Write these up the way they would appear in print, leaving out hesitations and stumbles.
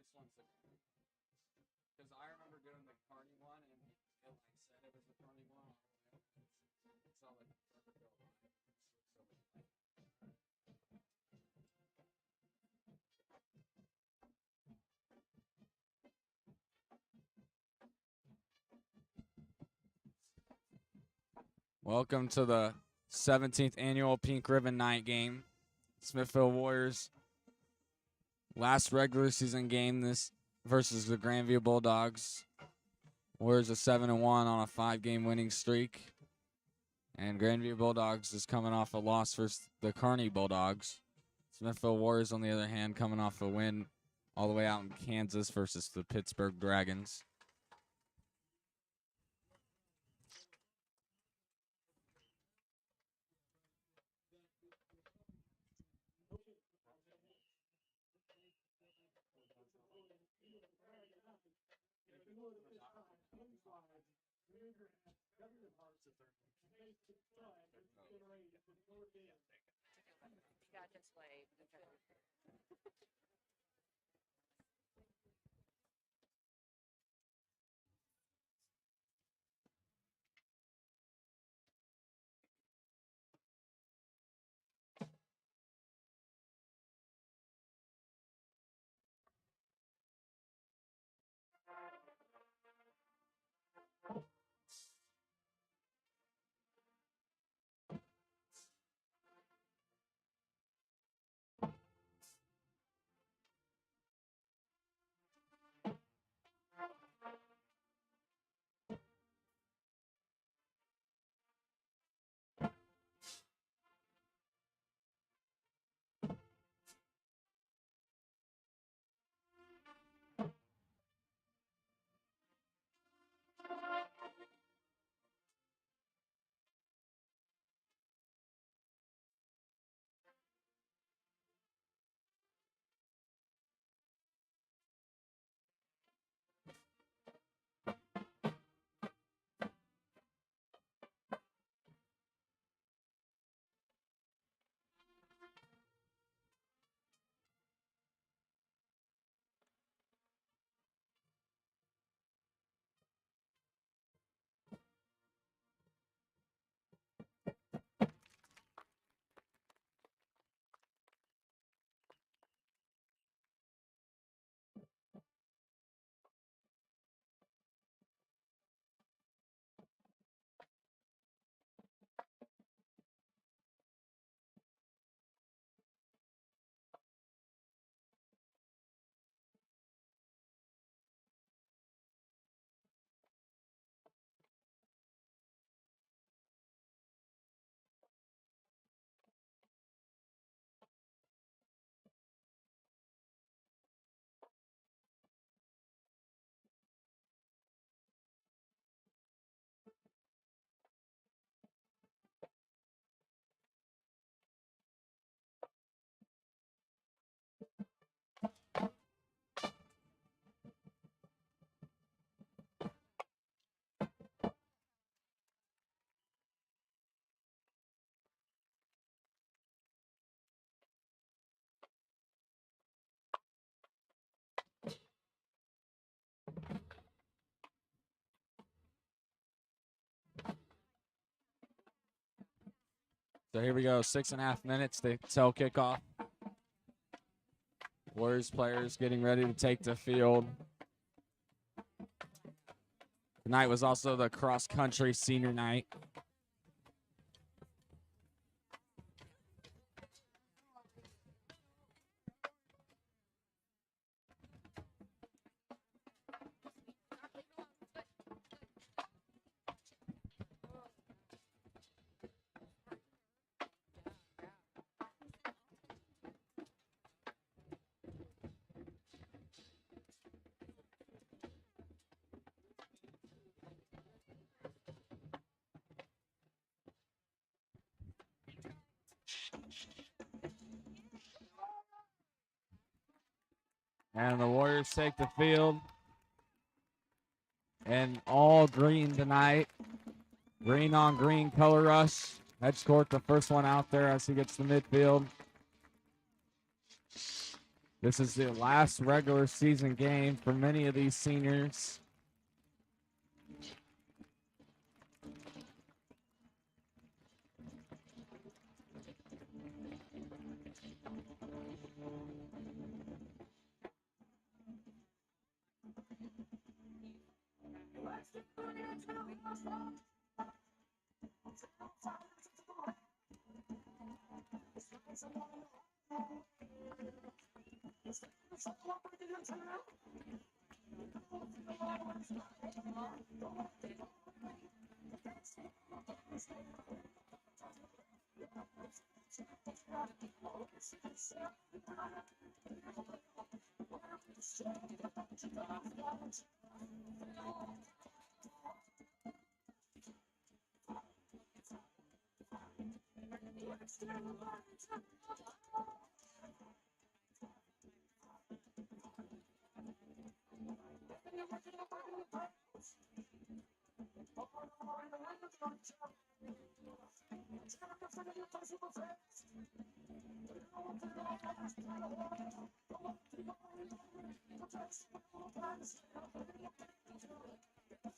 this one's because I remember doing the Carney one and it like said it was the Carney one. It's all like Welcome to the 17th annual Pink Ribbon Night game. Smithville Warriors last regular season game this versus the Grandview Bulldogs. Warriors are 7-1 on a 5-game winning streak. And Grandview Bulldogs is coming off a loss versus the Kearney Bulldogs. Smithville Warriors, on the other hand, coming off a win all the way out in Kansas versus the Pittsburgh Dragons. So here we go, 6.5 minutes till kickoff. Warriors players getting ready to take the field. Tonight was also the cross-country senior night. And the Warriors take the field. And all green tonight. Green on green color rush. Edgecourt, the first one out there as he gets to midfield. This is the last regular season game for many of these seniors.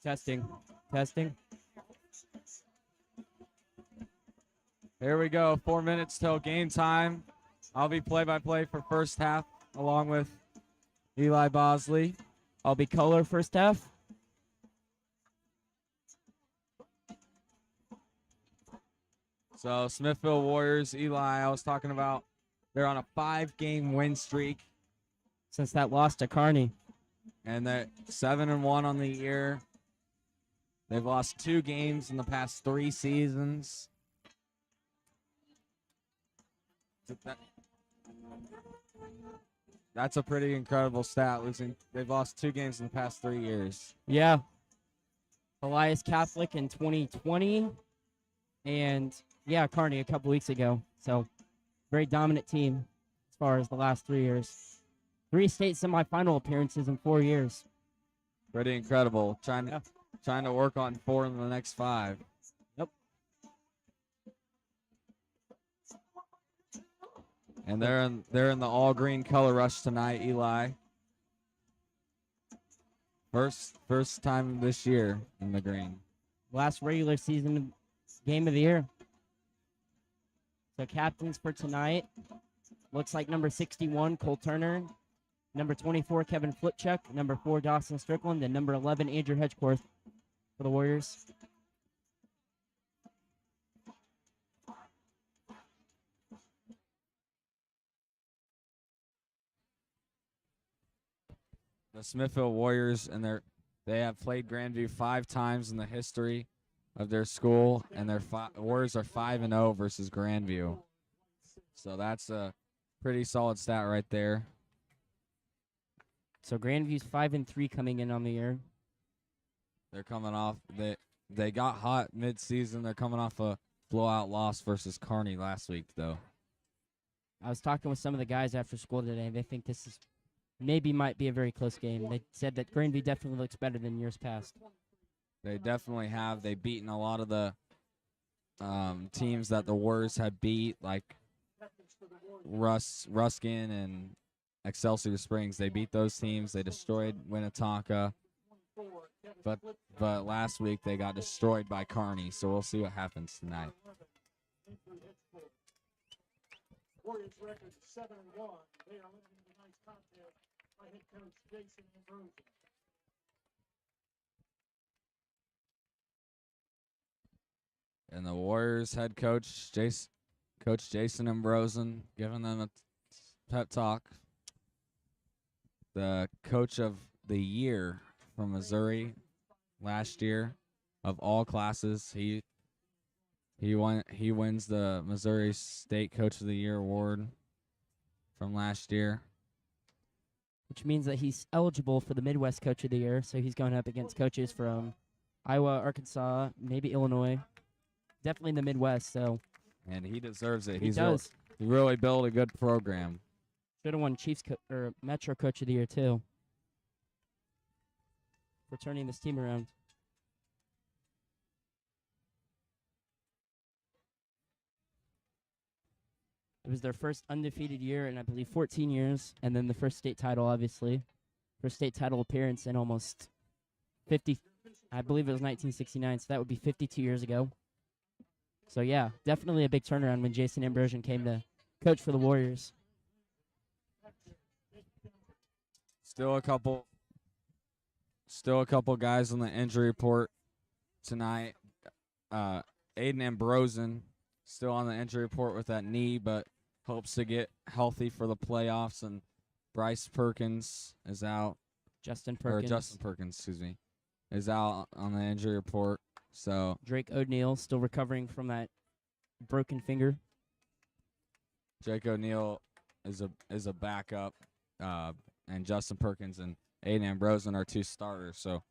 Testing. Testing. Here we go. 4 minutes till game time. I'll be play-by-play for first half along with Eli Bosley. I'll be color first half. So Smithville Warriors, Eli, I was talking about, they're on a 5-game win streak. Since that loss to Kearney. And they're 7-1 on the year. They've lost 2 games in the past 3 seasons. That's a pretty incredible stat. They've lost 2 games in the past 3 years. Yeah. Elias Catholic in 2020. And, yeah, Kearney a couple weeks ago. So, very dominant team as far as the last 3 years. 3 state semifinal appearances in 4 years. Pretty incredible. Trying to work on 4 in the next 5. Yep. And they're in the all green color rush tonight, Eli. First time this year in the green. Last regular season game of the year. So captains for tonight. Looks like number 61, Cole Turner. Number 24, Kevin Flipchuck. Number 4, Dawson Strickland. And number 11, Andrew Hedgeworth for the Warriors. The Smithville Warriors, and they have played Grandview 5 times in the history of their school, and their Warriors are 5-0 versus Grandview. So that's a pretty solid stat right there. So Grandview's 5-3 coming in on the year. They're coming off they got hot mid-season. They're coming off a blowout loss versus Kearney last week, though. I was talking with some of the guys after school today. They think this is might be a very close game. They said that Grandview definitely looks better than years past. They definitely have. They've beaten a lot of the teams that the Warriors had beat, like Ruskin and Excelsior Springs. They beat those teams. They destroyed Winnetonka. But last week they got destroyed by Kearney, so we'll see what happens tonight. Warriors record 7-1. They are winning tonight's contest by head coach Jason Ambrose. And the Warriors head coach Jason Ambrosen, giving them a pep talk. The coach of the year from Missouri last year of all classes. He wins the Missouri State Coach of the Year award from last year. Which means that he's eligible for the Midwest Coach of the Year, so he's going up against coaches from Iowa, Arkansas, maybe Illinois. Definitely in the Midwest, so. And he deserves it. He does. He really built a good program. Should have won Chiefs or Metro Coach of the Year, too. For turning this team around. It was their first undefeated year in, I believe, 14 years, and then the first state title, obviously. First state title appearance in almost 50, I believe it was 1969, so that would be 52 years ago. So, yeah, definitely a big turnaround when Jason Ambrosian came to coach for the Warriors. Still a couple guys on the injury report tonight. Aiden Ambrosen still on the injury report with that knee, but hopes to get healthy for the playoffs. And Bryce Perkins is out. Justin Perkins, excuse me, is out on the injury report. So Drake O'Neal still recovering from that broken finger. Drake O'Neal is a backup, and Justin Perkins and Aiden Ambrosen are 2 starters. So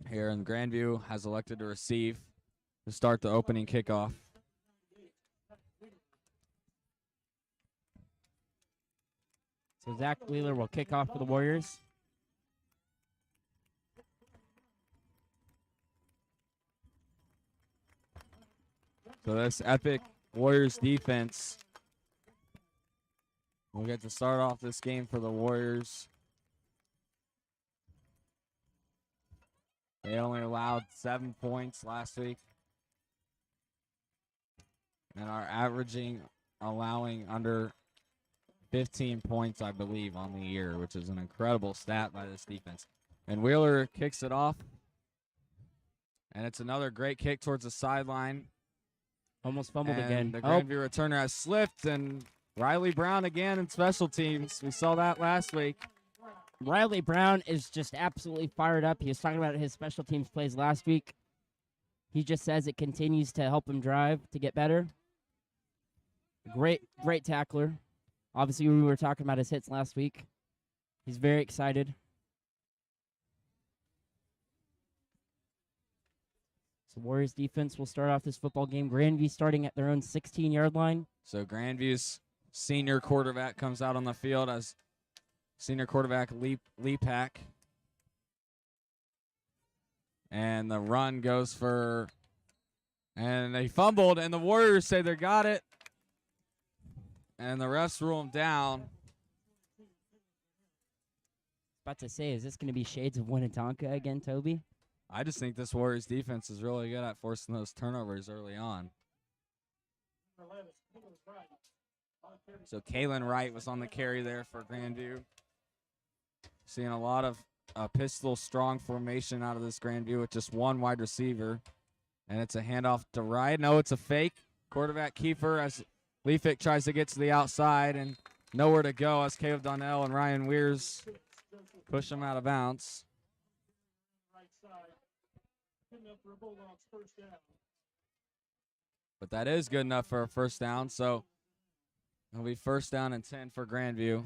here in Grandview has elected to receive to start the opening kickoff. So Zach Wheeler will kick off for the Warriors. So this epic Warriors defense will get to start off this game for the Warriors. They only allowed 7 points last week and are allowing under 15 points, I believe, on the year, which is an incredible stat by this defense. And Wheeler kicks it off. And it's another great kick towards the sideline. Almost fumbled and again. The Grandview returner has slipped, and Riley Brown again in special teams. We saw that last week. Riley Brown is just absolutely fired up. He was talking about his special teams plays last week. He just says it continues to help him drive to get better. Great tackler. Obviously, we were talking about his hits last week. He's very excited. So Warriors defense will start off this football game. Grandview starting at their own 16-yard line. So Grandview's senior quarterback comes out on the field as senior quarterback Leapak. And the run goes for, and they fumbled, and the Warriors say they got it. And the refs rule him down. About to say, is this going to be shades of Winnetonka again, Toby? I just think this Warriors defense is really good at forcing those turnovers early on. So Kalen Wright was on the carry there for Grandview. Seeing a lot of pistol strong formation out of this Grandview with just one wide receiver. And it's a handoff to Wright. No, it's a fake. Quarterback keeper as Leafick tries to get to the outside and nowhere to go as Caleb Donnell and Ryan Weirs push him out of bounds. But that is good enough for a first down, so it'll be first down and 10 for Grandview.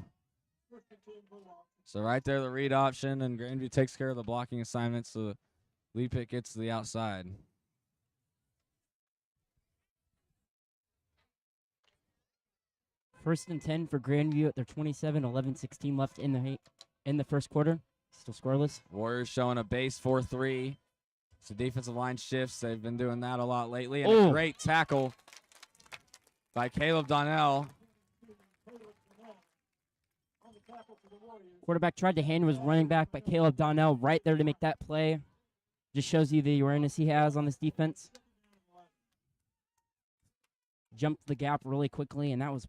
So right there, the read option, and Grandview takes care of the blocking assignment, so Leapick gets to the outside. First and 10 for Grandview at their 27, 11-16 left in the first quarter. Still scoreless. Warriors showing a base 4-3. So defensive line shifts. They've been doing that a lot lately. And a great tackle by Caleb Donnell. Quarterback tried to hand his running back, but Caleb Donnell right there to make that play. Just shows you the awareness he has on this defense. Jumped the gap really quickly, and that was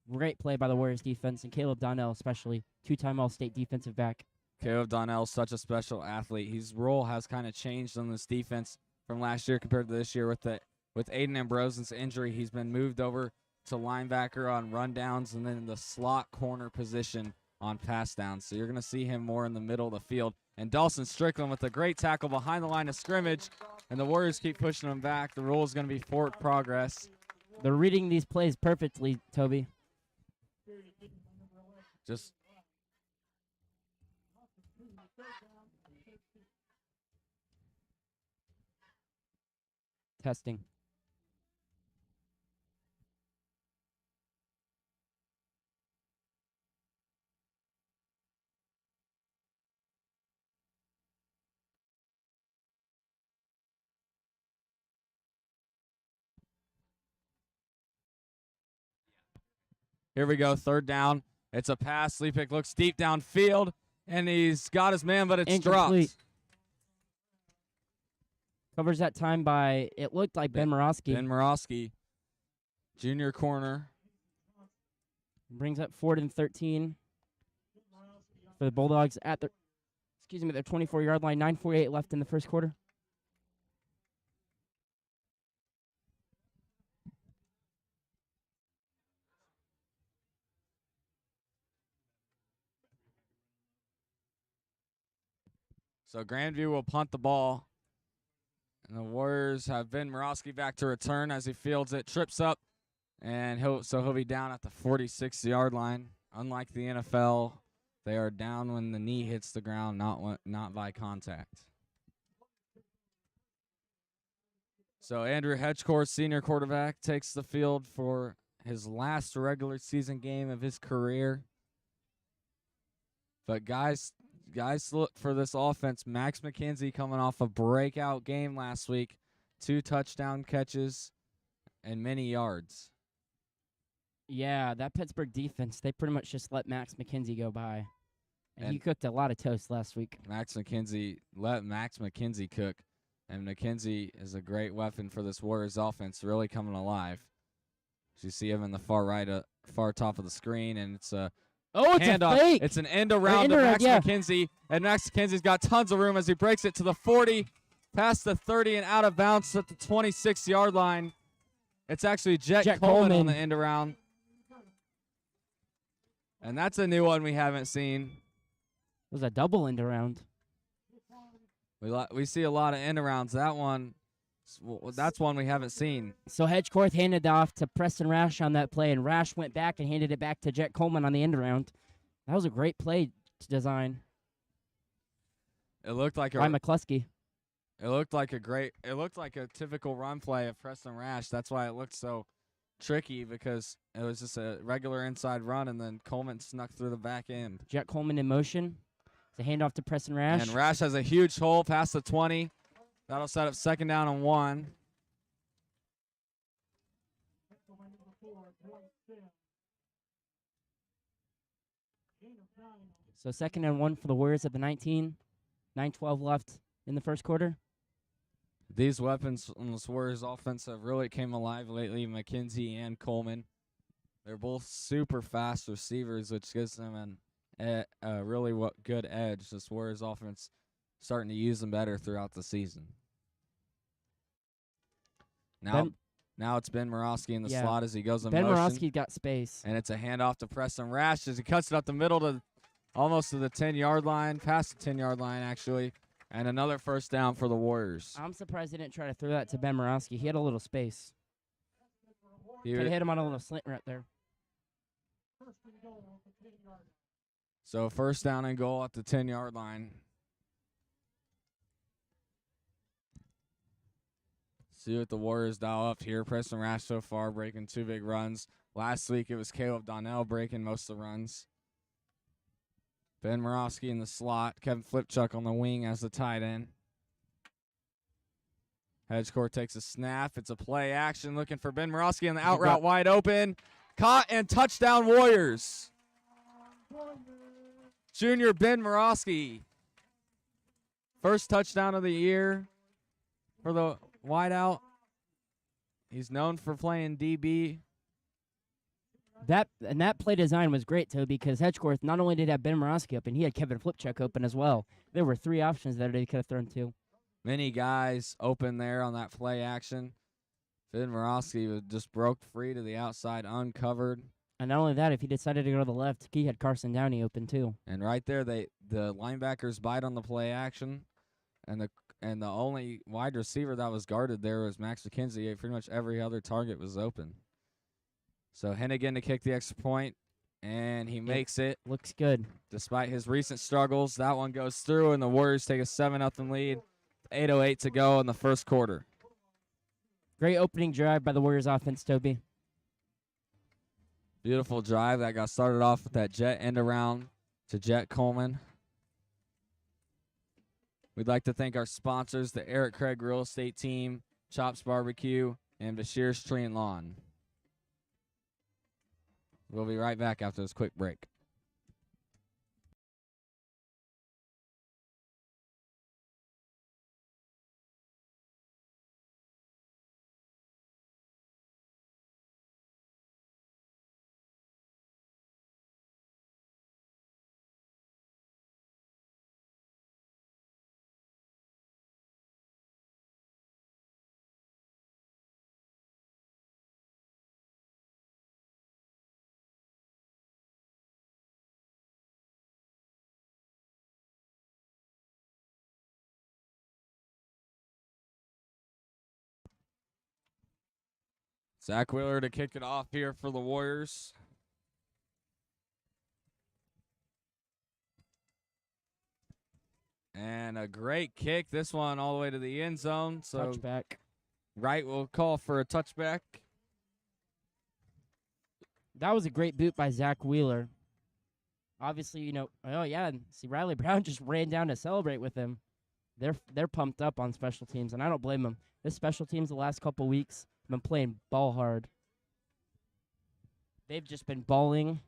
great play by the Warriors defense, and Caleb Donnell especially, 2-time All-State defensive back. Caleb Donnell is such a special athlete. His role has kind of changed on this defense from last year compared to this year. With Aiden Ambrosen's injury, he's been moved over to linebacker on rundowns and then in the slot corner position on pass downs. So you're going to see him more in the middle of the field. And Dawson Strickland with a great tackle behind the line of scrimmage, and the Warriors keep pushing him back. The rule is going to be forward progress. They're reading these plays perfectly, Toby. Just testing. Here we go, third down. It's a pass. Leapick looks deep downfield, and he's got his man, but it's Incomplete. dropped. Covers that time by, it looked like Ben Morosky. Ben Morosky, junior corner. Brings up 4th and 13 for the Bulldogs at their 24-yard line. 9:48 left in the first quarter. So Grandview will punt the ball. And the Warriors have Ben Morosky back to return as he fields it, trips up, and he'll be down at the 46-yard line. Unlike the NFL, they are down when the knee hits the ground, not by contact. So Andrew Hedgecourt, senior quarterback, takes the field for his last regular season game of his career. But guys, look for this offense. Max McKenzie coming off a breakout game last week. 2 touchdown catches and many yards. Yeah, that Pittsburgh defense, they pretty much just let Max McKenzie go by. And he And- cooked a lot of toast last week. Let Max McKenzie cook. And McKenzie is a great weapon for this Warriors offense, really coming alive. As you see him in the far top of the screen, and it's a Oh, it's handoff. a fake. It's an end around to end around, Max yeah. McKenzie, and Max McKenzie's got tons of room as he breaks it to the 40, past the 30, and out of bounds at the 26-yard line. It's actually Jet Coleman on the end around. And that's a new one we haven't seen. It was a double end around. We see a lot of end arounds. That's one we haven't seen. So Hedgecourt handed it off to Preston Rash on that play, and Rash went back and handed it back to Jet Coleman on the end around. That was a great play to design It looked like by McCluskey. It looked like a typical run play of Preston Rash. That's why it looked so tricky, because it was just a regular inside run, and then Coleman snuck through the back end. Jet Coleman in motion. It's a handoff to Preston Rash. And Rash has a huge hole past the 20. That'll set up 2nd down and 1. So 2nd and 1 for the Warriors at the 19. 9:12 left in the first quarter. These weapons on this Warriors offense have really came alive lately, McKenzie and Coleman. They're both super fast receivers, which gives them a really good edge. This Warriors offense starting to use them better throughout the season. Now it's Ben Morosky in the slot as he goes in Ben motion. Morosky got space. And it's a handoff to Preston Rash as he cuts it up the middle to almost to the 10-yard line, past the 10-yard line actually, and another 1st down for the Warriors. I'm surprised they didn't try to throw that to Ben Morosky. He had a little space. He Could have was- hit him on a little slant right there. So 1st down and goal at the 10-yard line. See what the Warriors dial up here. Preston Rash so far breaking 2 big runs. Last week it was Caleb Donnell breaking most of the runs. Ben Morosky in the slot. Kevin Flipchuck on the wing as the tight end. Hedgecourt takes a snap. It's a play action looking for Ben Morosky, and the out route wide open. Caught and touchdown Warriors. Junior Ben Morosky. First touchdown of the year for the wideout. He's known for playing DB. That play design was great too, because Hedgecourt not only did have Ben Morosky open, he had Kevin Flipchuck open as well. There were 3 options there that he could have thrown to. Many guys open there on that play action. Ben Morosky just broke free to the outside, uncovered. And not only that, if he decided to go to the left, he had Carson Downey open too. And right there, the linebackers bite on the play action, and the only wide receiver that was guarded there was Max McKenzie. Pretty much every other target was open. So Hennigan to kick the extra point, and he makes it. Looks good. Despite his recent struggles, that one goes through, and the Warriors take a 7-0 lead. 8:08 to go in the first quarter. Great opening drive by the Warriors offense, Toby. Beautiful drive that got started off with that jet end around to Jet Coleman. We'd like to thank our sponsors, the Eric Craig Real Estate Team, Chops Barbecue, and Bashir's Tree and Lawn. We'll be right back after this quick break. Zach Wheeler to kick it off here for the Warriors. And a great kick. This one all the way to the end zone. So Touchback. Wright will call for a touchback. That was a great boot by Zach Wheeler. Obviously, you know, oh yeah, see Riley Brown just ran down to celebrate with him. They're pumped up on special teams, and I don't blame them. This special teams the last couple weeks been playing ball hard. They've just been balling.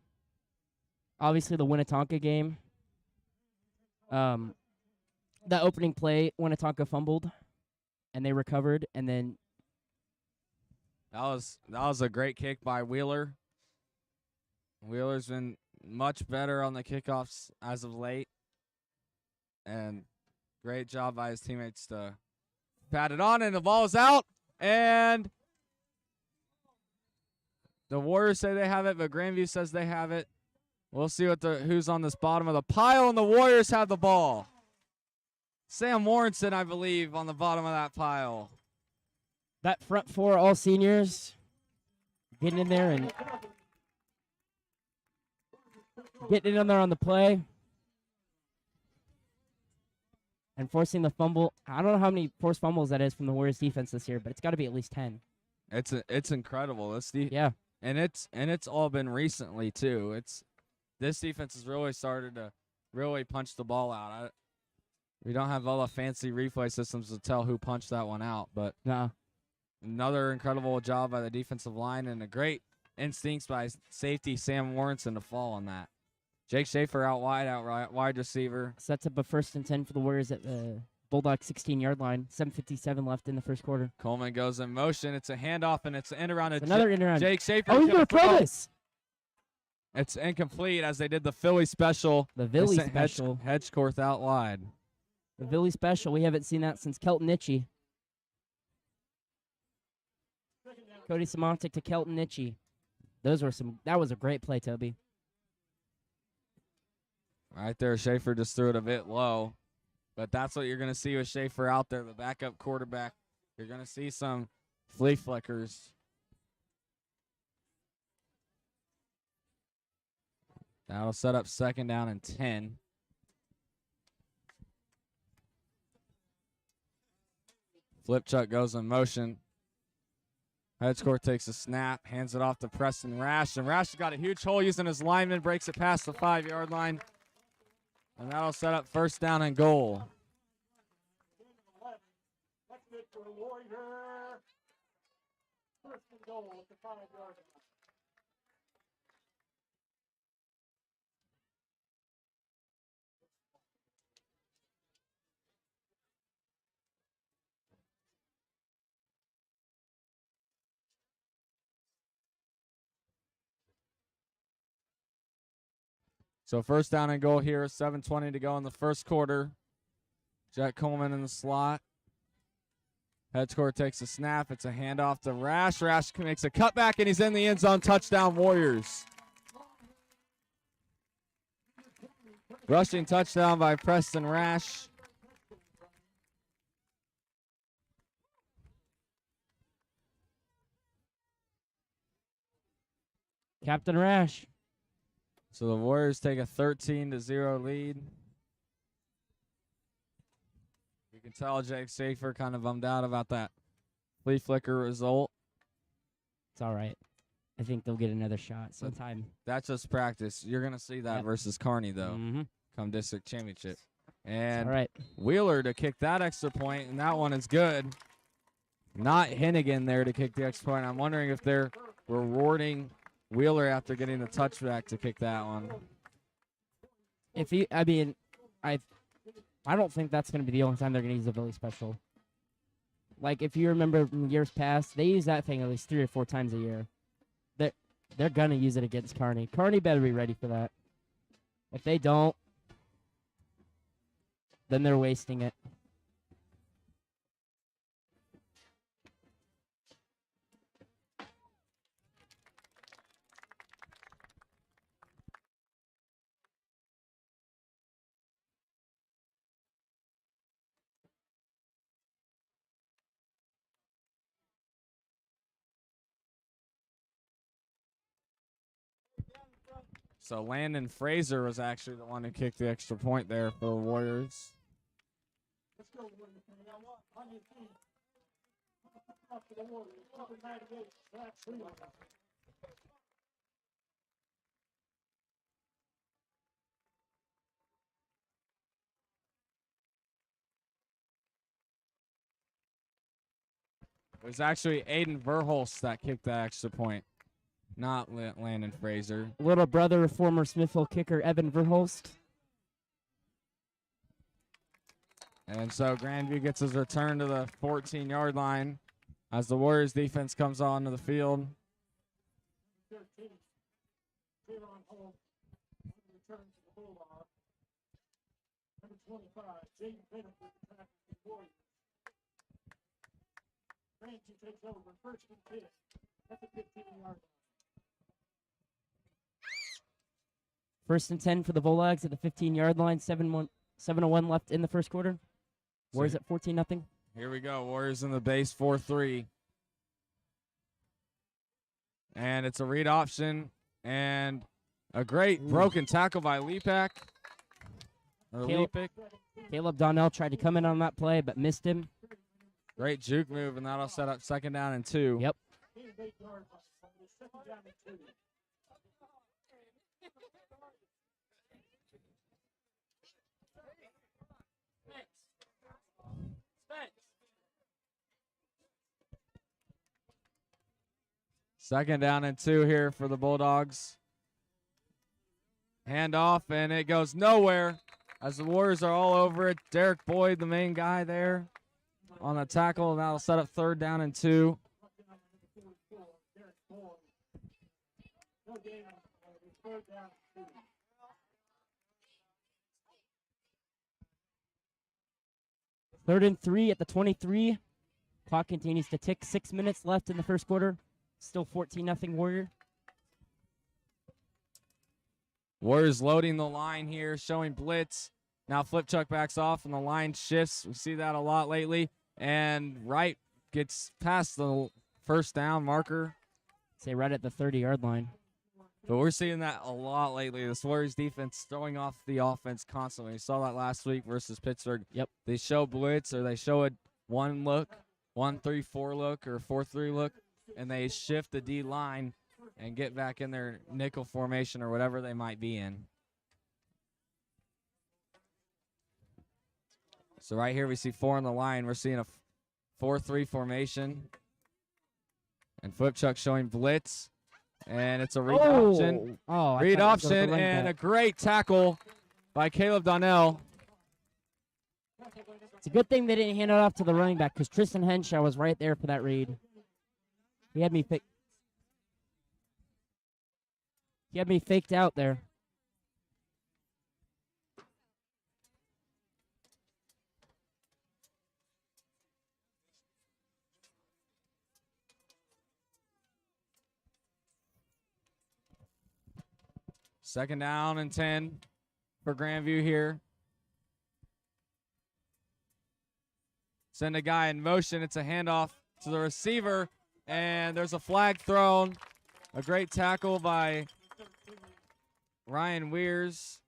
Obviously, the Winnetonka game. That opening play, Winnetonka fumbled, and they recovered, and then That was a great kick by Wheeler. Wheeler's been much better on the kickoffs as of late. And great job by his teammates to pat it on, and the ball is out. And the Warriors say they have it, but Grandview says they have it. We'll see who's on this bottom of the pile, and the Warriors have the ball. Sam Warrenson, I believe, on the bottom of that pile. that front four, all seniors, getting in there and getting in there on the play and forcing the fumble. I don't know how many forced fumbles that is from the Warriors defense this year, but it's got to be at least 10. It's incredible. Yeah. And it's all been recently too. This defense has really started to really punch the ball out. We don't have all the fancy replay systems to tell who punched that one out, but No. another incredible job by the defensive line and a great instincts by safety Sam Warrenson to fall on that. Jake Schaefer out wide receiver. Sets up a 1st and 10 for the Warriors at the Bulldog 16-yard line. 7:57 left in the first quarter. Coleman goes in motion. It's a handoff, and it's an end around. Another end around. Jake Schaefer. Oh, he's going to throw this. It's incomplete as they did the Philly special. The Philly They sent special. Hedgecorth out wide. The Philly special. We haven't seen that since Kelton Itchy. Cody Simontic to Kelton Itchy. That was a great play, Toby. Right there, Schaefer just threw it a bit low. But that's what you're going to see with Schaefer out there, the backup quarterback. You're going to see some flea flickers. That'll set up 2nd down and 10. Flipchuck goes in motion. Hedgecourt takes a snap, hands it off to Preston Rash. And Rash has got a huge hole using his lineman, breaks it past the 5-yard line. And that'll set up 1st down and goal. That's good for the Warrior. 1st and goal at the 5-yard line. So 1st down and goal here, 7:20 to go in the first quarter. Jack Coleman in the slot. Hedgecourt takes a snap. It's a handoff to Rash. Rash makes a cutback, and he's in the end zone. Touchdown, Warriors. Rushing touchdown by Preston Rash. Captain Rash. So the Warriors take a 13-0 lead. You can tell Jake Schaefer kind of bummed out about that flea flicker result. It's all right. I think they'll get another shot sometime. That's just practice. You're going to see that versus Kearney, though, come district championship. And all right. Wheeler to kick that extra point, and that one is good. Not Hennigan there to kick the extra point. I'm wondering if they're rewarding Wheeler after getting the touchback to kick that one. I don't think that's going to be the only time they're going to use a Philly special. Like, if you remember from years past, they use that thing at least 3 or 4 times a year. They're going to use it against Kearney. Kearney better be ready for that. If they don't, then they're wasting it. So Landon Fraser was actually the one who kicked the extra point there for the Warriors. Let's go, Warriors. On your team. Up to the Warriors. Number 98, Zach Freeland. It was actually Aiden Verhulst that kicked that extra point, not Landon Fraser. Little brother of former Smithville kicker Evan Verhulst. And so Grandview gets his return to the 14-yard line as the Warriors defense comes onto the field. 13. Trayvon Holt. Return to the Bulldogs. Number 25, Jaden Bennett with the tackle for the Warriors. Ramsey takes over. First and 10. At the 15-yard line. First and 10 for the Bulldogs at the 15-yard line. 7:01 left in the first quarter. Warriors at 14-0. Here we go. Warriors in the base 4-3. And it's a read option. And a great broken tackle by Lepak. Caleb Donnell tried to come in on that play, but missed him. Great juke move, and that'll set up 2nd down and 2. Yep. 8 yard line. 2nd down and 2. Second down and 2 here for the Bulldogs. Hand off, and it goes nowhere as the Warriors are all over it. Derek Boyd, the main guy there on the tackle, and that'll set up 3rd down and 2. Third and 3 at the 23. Clock continues to tick. 6 minutes left in the first quarter. Still 14-0 Warrior. Warriors loading the line here, showing blitz. Now Flipchuck backs off, and the line shifts. We see that a lot lately. And Wright gets past the 1st down marker. Say right at the 30-yard line. But we're seeing that a lot lately. This Warriors defense throwing off the offense constantly. We saw that last week versus Pittsburgh. Yep. They show blitz, or they show a 1-look, 1-3-4 look, or 4-3 look, and they shift the D line and get back in their nickel formation or whatever they might be in. So right here we see 4 on the line. We're seeing a 4-3 formation. And Flipchuck showing blitz. And it's a read option. Read option and a great tackle by Caleb Donnell. It's a good thing they didn't hand it off to the running back because Tristan Henshaw was right there for that read. He had me faked out there. Second down and 10 for Grandview here. Send a guy in motion. It's a handoff to the receiver, and there's a flag thrown. A great tackle by Ryan Weirs.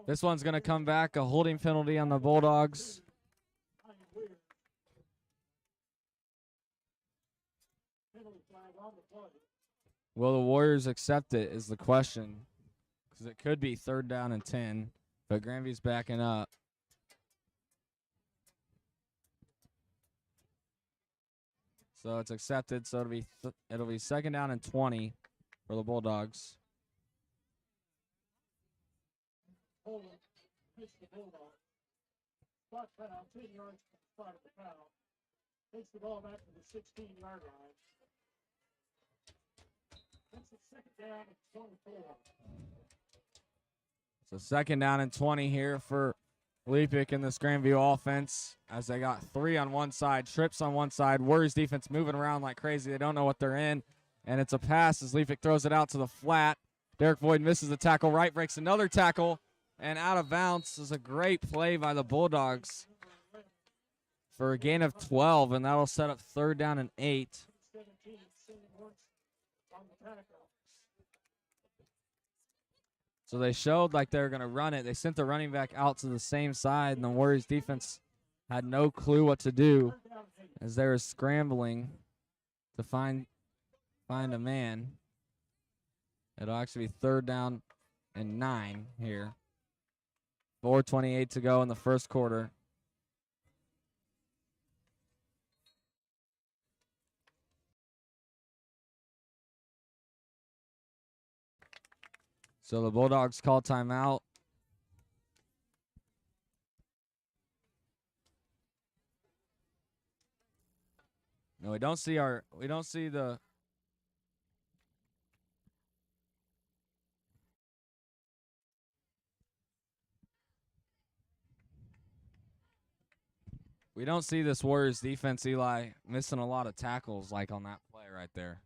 This one's going to come back, a holding penalty on the Bulldogs. Will the Warriors accept it is the question, because it could be 3rd down and 10, but Grandview's backing up. So it's accepted, so it'll be 2nd down and 20 for the Bulldogs. Holding against the Bulldogs. Spot foul, 10 yards to the spot of the foul. Takes the ball back to the 16-yard line. That's a second down and 24. So second down and 20 here for Leapic in this Grandview offense as they got 3 on one side, trips on one side, Warriors defense moving around like crazy. They don't know what they're in, and it's a pass as Leapic throws it out to the flat. Derek Voigt misses the tackle. Wright breaks another tackle, and out of bounds is a great play by the Bulldogs for a gain of 12, and that'll set up third down and 8. 17, sending once on the tackle. So they showed like they were going to run it. They sent the running back out to the same side, and the Warriors defense had no clue what to do as they were scrambling to find a man. It'll actually be third down and 9 here. 4:28 to go in the first quarter. So the Bulldogs call timeout. No, we don't see the we don't see this Warriors defense, Eli, missing a lot of tackles like on that play right there.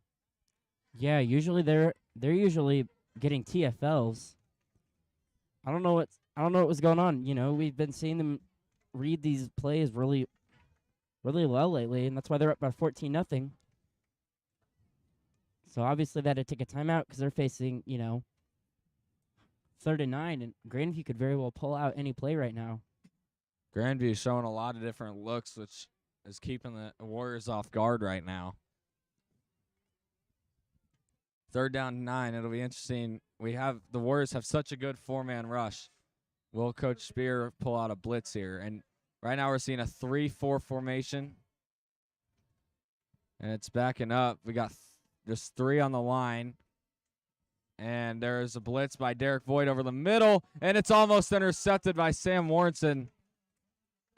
Yeah, usually they're usually getting TFLs. I don't know what was going on. You know, we've been seeing them read these plays really well lately, and that's why they're up by 14-0. So obviously they had to take a timeout because they're facing, you know, 3rd and 9, and Grandview could very well pull out any play right now. Grandview showing a lot of different looks, which is keeping the Warriors off guard right now. 3rd down and 9. It'll be interesting. The Warriors have such a good 4-man rush. Will Coach Spear pull out a blitz here? And right now we're seeing a 3-4 formation. And it's backing up. We got just 3 on the line. And there's a blitz by Derek Voigt over the middle. And it's almost intercepted by Sam Warrenson.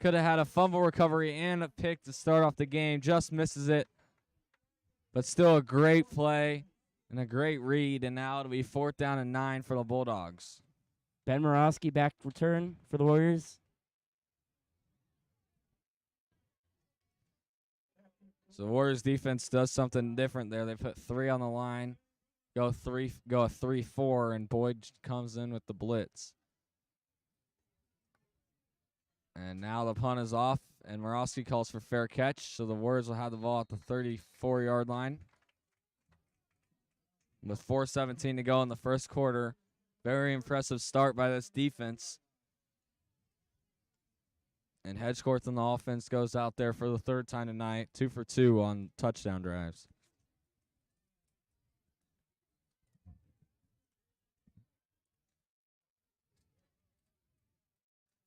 Could have had a fumble recovery and a pick to start off the game. Just misses it. But still a great play and a great read. And now it'll be 4th down and 9 for the Bulldogs. Ben Morosky back return for the Warriors. So the Warriors defense does something different there. They put 3 on the line, go a 3-4, and Boyd comes in with the blitz. And now the punt is off, and Morosky calls for fair catch, so the Warriors will have the ball at the 34-yard line. With 4:17 to go in the first quarter, very impressive start by this defense. And Hedgecourt on the offense goes out there for the 3rd time tonight, 2 for 2 on touchdown drives.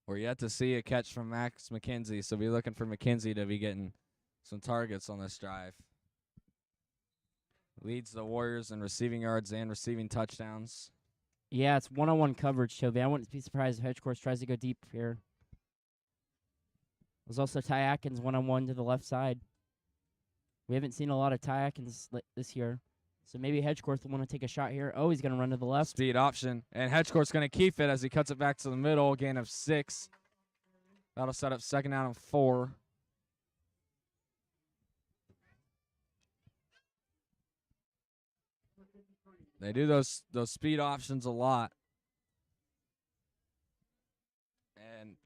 We're yet to see a catch from Max McKenzie, so be looking for McKenzie to be getting some targets on this drive. Leads the Warriors in receiving yards and receiving touchdowns. Yeah, it's one-on-one coverage, Toby. I wouldn't be surprised if Hedgecourt tries to go deep here. There's also Ty Atkins one-on-one to the left side. We haven't seen a lot of Ty Atkins this year. So maybe Hedgecourt will want to take a shot here. Oh, he's going to run to the left. Speed option. And Hedgecourt's going to keep it as he cuts it back to the middle. Gain of 6. That'll set up 2nd down and 4. They do those speed options a lot. And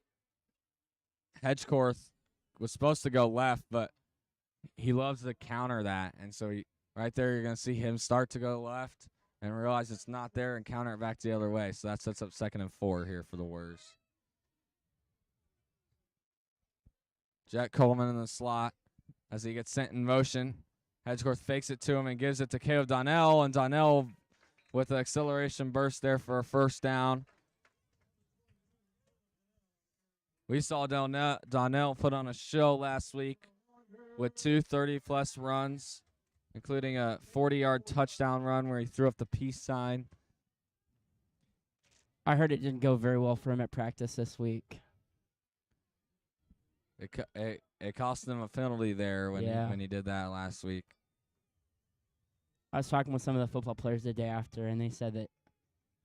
Hedgecourt was supposed to go left, but he loves to counter that. And so right there you're going to see him start to go left and realize it's not there and counter it back the other way. So that sets up 2nd and 4 here for the Warriors. Jet Coleman in the slot as he gets sent in motion. Hedgecourt fakes it to him and gives it to Caleb Donnell, and Donnell with the acceleration burst there for a 1st down. We saw Donnell put on a show last week with 2 30-plus runs including a 40-yard touchdown run where he threw up the peace sign. I heard it didn't go very well for him at practice this week. It cost him a penalty there when he did that last week. I was talking with some of the football players the day after, and they said that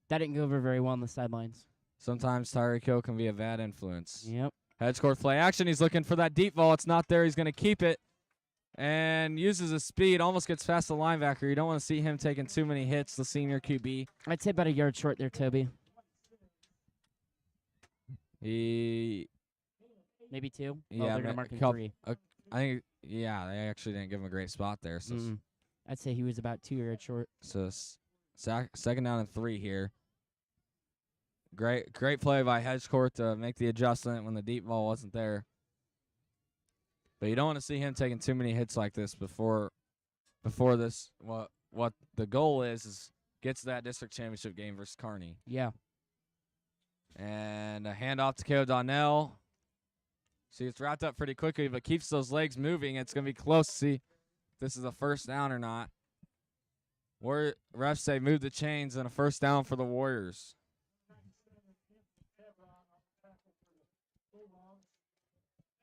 didn't go over very well on the sidelines. Sometimes Tyreek Hill can be a bad influence. Yep. Hedge court play action. He's looking for that deep ball. It's not there. He's going to keep it and uses his speed. Almost gets past the linebacker. You don't want to see him taking too many hits, the senior QB. I'd say about a yard short there, Toby. Maybe 2. Yeah, They're going to mark him 3. I think, they actually didn't give him a great spot there. So, I'd say he was about 2 yards short. So second down and 3 here. Great play by Hedgecourt to make the adjustment when the deep ball wasn't there. But you don't want to see him taking too many hits like this before this. What the goal is get to that district championship game versus Kearney. Yeah. And a handoff to K.O. Donnell. See, it's wrapped up pretty quickly, but keeps those legs moving. It's going to be close to see if this is a first down or not. Refs say move the chains and a first down for the Warriors.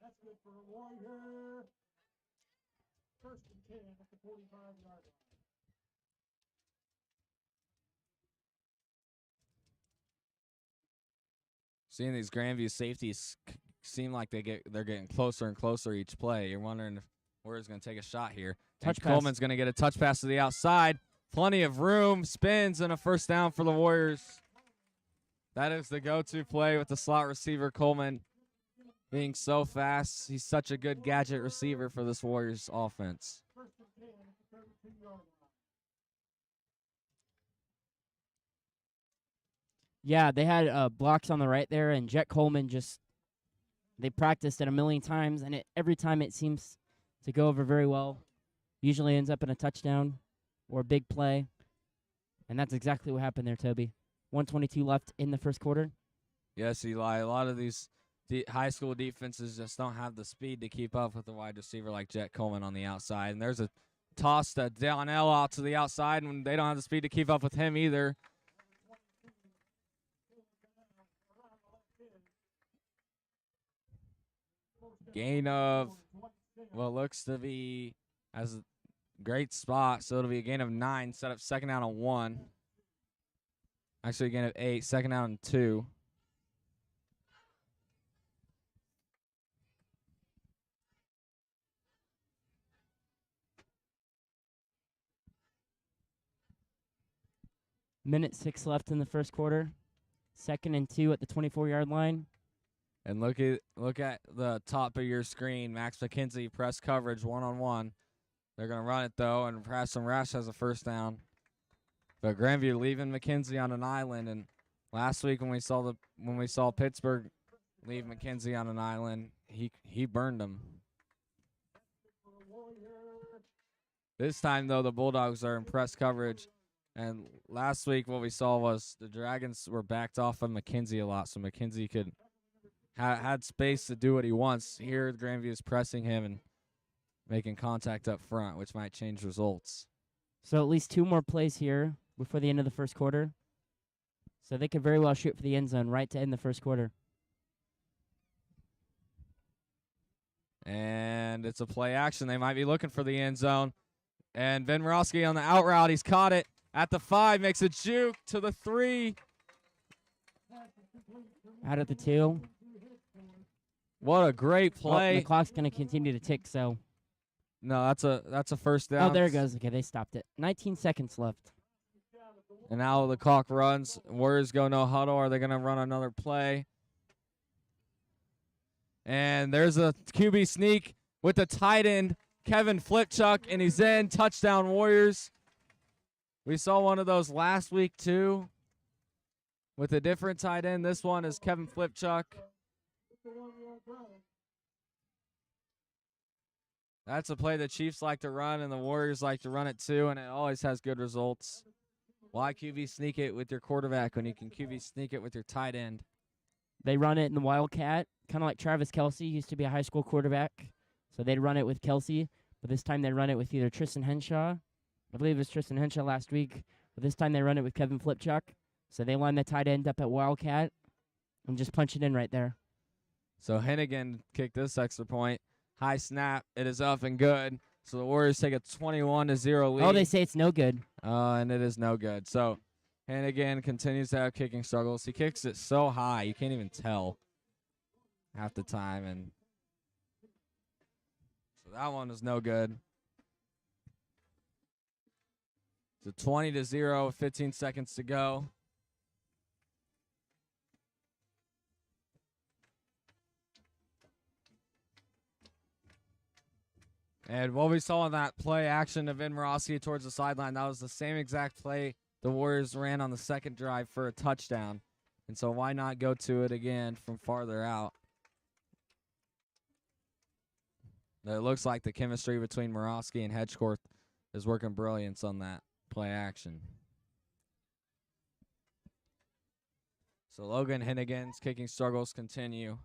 That's good for a Warrior. First and 10 at the 45-yard line. Seeing these Grandview safeties seem like they're getting closer and closer each play. You're wondering if Warriors going to take a shot here. Touch pass. Coleman's going to get a touch pass to the outside. Plenty of room, spins, and a first down for the Warriors. That is the go-to play with the slot receiver, Coleman, being so fast. He's such a good gadget receiver for this Warriors offense. First and 10 at the 32-yard line. Yeah, they had blocks on the right there, and Jet Coleman they practiced it a million times, and every time it seems to go over very well. Usually ends up in a touchdown or a big play, and that's exactly what happened there, Toby. 1:22 left in the first quarter. Yes, Eli. A lot of these high school defenses just don't have the speed to keep up with a wide receiver like Jet Coleman on the outside. And there's a toss to Donnell out to the outside, and they don't have the speed to keep up with him either. Gain of what looks to be as a great spot, so it'll be a gain of 9, set up second down and 1. Actually, a gain of 8, second down and 2. Minute 6 left in the first quarter. 2nd and 2 at the 24-yard line. And look at the top of your screen. Max McKenzie, press coverage, one-on-one. They're going to run it, though, and Preston Rash has a first down. But Grandview leaving McKenzie on an island. And last week when we saw Pittsburgh leave McKenzie on an island, he burned them. This time, though, the Bulldogs are in press coverage. And last week what we saw was the Dragons were backed off of McKenzie a lot, so McKenzie had space to do what he wants. Here, Grandview is pressing him and making contact up front, which might change results. So at least 2 more plays here before the end of the first quarter. So they could very well shoot for the end zone right to end the first quarter. And it's a play action. They might be looking for the end zone. And Ben Morowski on the out route. He's caught it at the 5, makes a juke to the 3. Out at the 2. What a great play. The clock's going to continue to tick, so. No, that's a first down. Oh, there it goes. Okay, they stopped it. 19 seconds left. And now the clock runs. Warriors go no huddle. Are they going to run another play? And there's a QB sneak with the tight end, Kevin Flipchuck, and he's in. Touchdown, Warriors. We saw one of those last week, too, with a different tight end. This one is Kevin Flipchuck. That's a play the Chiefs like to run, and the Warriors like to run it, too, and it always has good results. Why QB sneak it with your quarterback when you can QB sneak it with your tight end? They run it in the Wildcat, kind of like Travis Kelce used to be a high school quarterback. So they'd run it with Kelce. but this time they run it with either Tristan Henshaw. I believe it was Tristan Henshaw last week, but this time they run it with Kevin Flipchuk. So they line the tight end up at Wildcat and just punch it in right there. So Hennigan kicked this extra point. High snap. It is up and good. So the Warriors take a 21-0 lead. Oh, they say it's no good. And it is no good. So Hennigan continues to have kicking struggles. He kicks it so high you can't even tell half the time. And so that one is no good. So 20-0, 15 seconds to go. And what we saw in that play action of Vin Morosky towards the sideline, that was the same exact play the Warriors ran on the second drive for a touchdown. And so why not go to it again from farther out? It looks like the chemistry between Morosky and Hedgecourt is working brilliance on that play action. So Logan Hennigan's kicking struggles continue.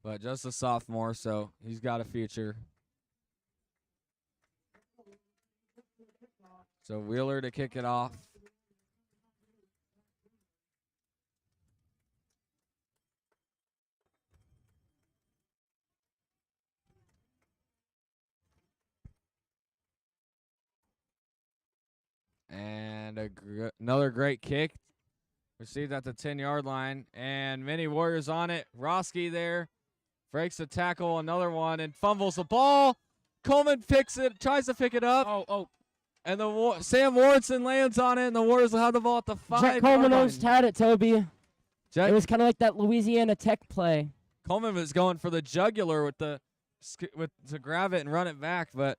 But just a sophomore, so he's got a future. So Wheeler to kick it off. And another great kick. Received at the 10-yard line. And many Warriors on it. Roski there. Breaks the tackle, another one, and fumbles the ball. Coleman picks it, tries to pick it up. And Sam Warrenson lands on it, and the Warriors will have the ball at the 5-yard line. Jet Coleman almost had it, Toby. It was kind of like that Louisiana Tech play. Coleman was going for the jugular to grab it and run it back, but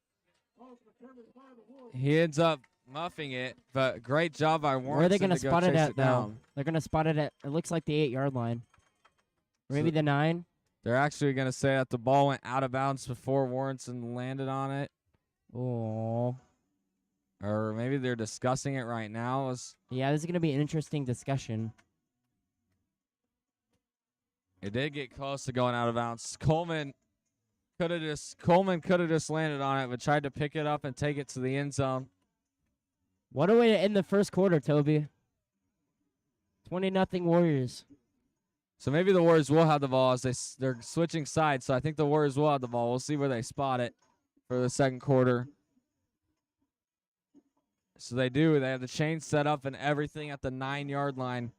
he ends up muffing it. But great job by Warrenson. Where are they going to spot it at, though? Down. They're going to spot it at, it looks like the 8-yard line. Or maybe the 9. They're actually going to say that the ball went out of bounds before Warrenson landed on it. Oh. Or maybe they're discussing it right now. Yeah, this is going to be an interesting discussion. It did get close to going out of bounds. Coleman could have just landed on it, but tried to pick it up and take it to the end zone. What a way to end the first quarter, Toby. 20-0 Warriors. So maybe the Warriors will have the ball as they're switching sides. So I think the Warriors will have the ball. We'll see where they spot it for the second quarter. So they do. They have the chain set up and everything at the 9-yard line.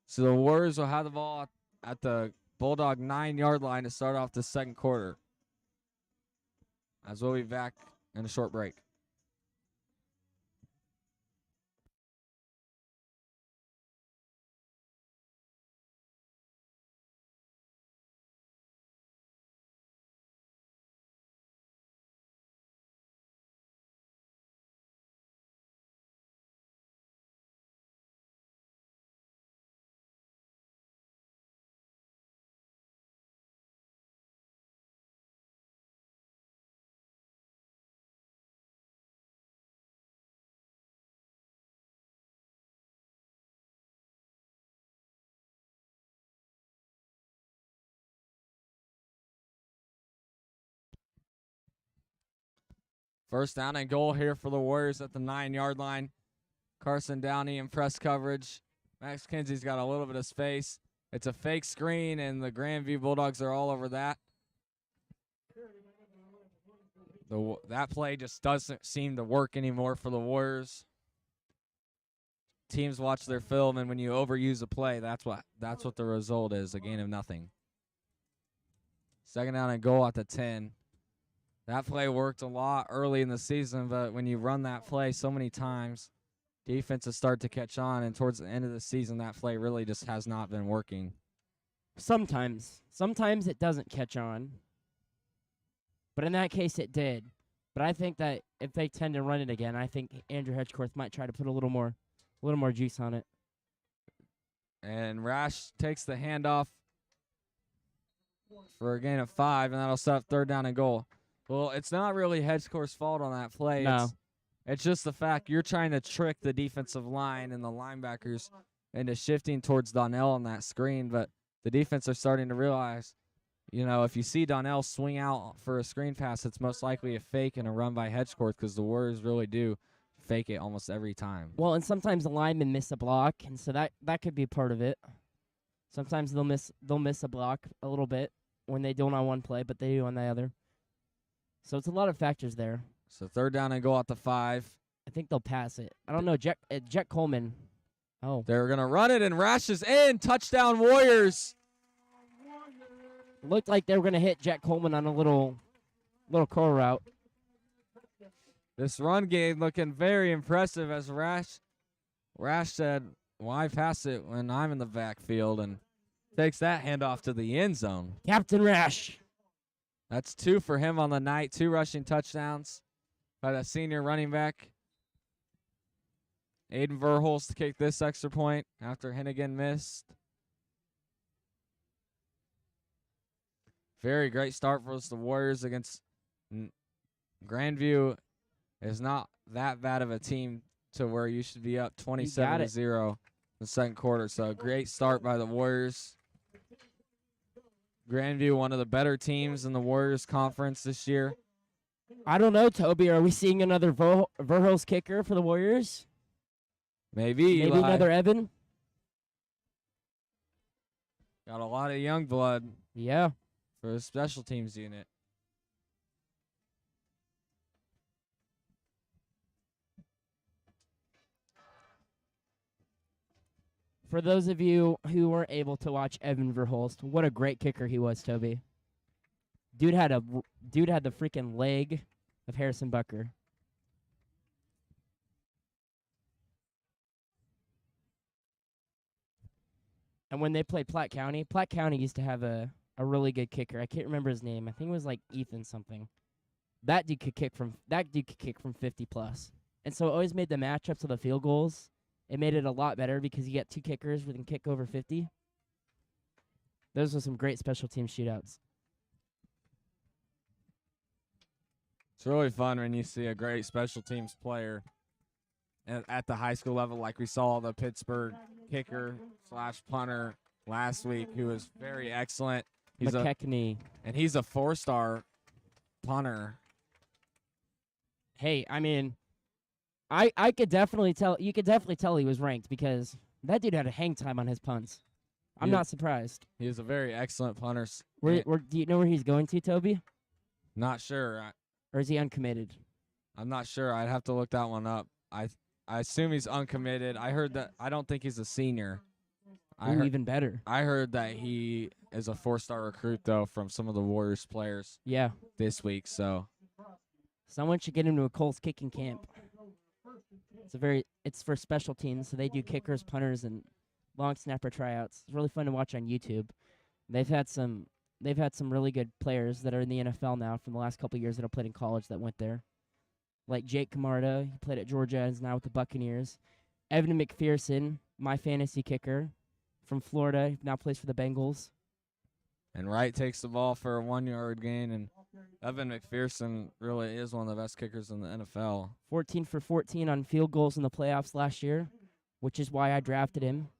So the Warriors will have the ball at the Bulldog 9-yard line to start off the second quarter. As we'll be back in a short break. First down and goal here for the Warriors at the 9-yard line. Carson Downey in press coverage. Max Kinsey's got a little bit of space. It's a fake screen, and the Grandview Bulldogs are all over that. That play just doesn't seem to work anymore for the Warriors. Teams watch their film, and when you overuse a play, that's what the result is, a gain of nothing. Second down and goal at the 10. That play worked a lot early in the season, but when you run that play so many times, defenses start to catch on, and towards the end of the season, that play really just has not been working. Sometimes. Sometimes it doesn't catch on. But in that case, it did. But I think that if they tend to run it again, I think Andrew Hedgecourt might try to put a little more juice on it. And Rash takes the handoff for a gain of 5, and that'll set up third down and goal. Well, it's not really Hedgecourt's fault on that play. No. It's just the fact you're trying to trick the defensive line and the linebackers into shifting towards Donnell on that screen, but the defense are starting to realize, you know, if you see Donnell swing out for a screen pass, it's most likely a fake and a run by Hedgecourt because the Warriors really do fake it almost every time. Well, and sometimes the linemen miss a block, and so that could be part of it. Sometimes they'll miss a block a little bit when they don't on one play, but they do on the other. So it's a lot of factors there. So 3rd down and goal at the 5. I think they'll pass it. I don't know. Jet Coleman. Oh, They're going to run it, and Rash is in. Touchdown, Warriors. looked like they were gonna hit Jet Coleman on a little curl route. This run game looking very impressive as Rash said, why pass it when I'm in the backfield, and takes that handoff to the end zone. Captain Rash. That's 2 for him on the night, 2 rushing touchdowns by the senior running back. Aiden Verhulst to kick this extra point after Hennigan missed. Very great start for the Warriors against Grandview. Is not that bad of a team to where you should be up 27-0 in the second quarter. So great start by the Warriors. Grandview, one of the better teams in the Warriors conference this year. I don't know, Toby. Are we seeing another Verhulst kicker for the Warriors? Maybe Eli. Another Evan? Got a lot of young blood Yeah. for the special teams unit. For those of you who weren't able to watch Evan Verhulst, what a great kicker he was, Toby. Dude had the freaking leg of Harrison Bucker. And when they played Platte County used to have a really good kicker. I can't remember his name. I think it was like Ethan something. That dude could kick from 50 plus. And so it always made the matchups of the field goals. It made it a lot better because you get 2 kickers who can kick over 50. Those were some great special team shootouts. It's really fun when you see a great special teams player at the high school level, like we saw the Pittsburgh kicker / punter last week, who was very excellent. He's McKechnie. He's a 4-star punter. Hey, I mean, I could definitely tell. You could definitely tell he was ranked because that dude had a hang time on his punts. I'm not surprised. He is a very excellent punter. Do you know where he's going to, Toby? Not sure. Or is he uncommitted? I'm not sure. I'd have to look that one up. I assume he's uncommitted. I heard that. I don't think he's a senior. Even better. I heard that he is a 4-star recruit, though, from some of the Warriors players. Yeah. This week, so. Someone should get him to a Colts kicking camp. It's for special teams, so they do kickers, punters, and long snapper tryouts. It's really fun to watch on YouTube. They've had some really good players that are in the NFL now from the last couple of years that have played in college that went there. Like Jake Camarda, he played at Georgia and is now with the Buccaneers. Evan McPherson, my fantasy kicker from Florida, now plays for the Bengals. And Wright takes the ball for a 1-yard gain, and Evan McPherson really is one of the best kickers in the NFL. 14 for 14 on field goals in the playoffs last year, which is why I drafted him.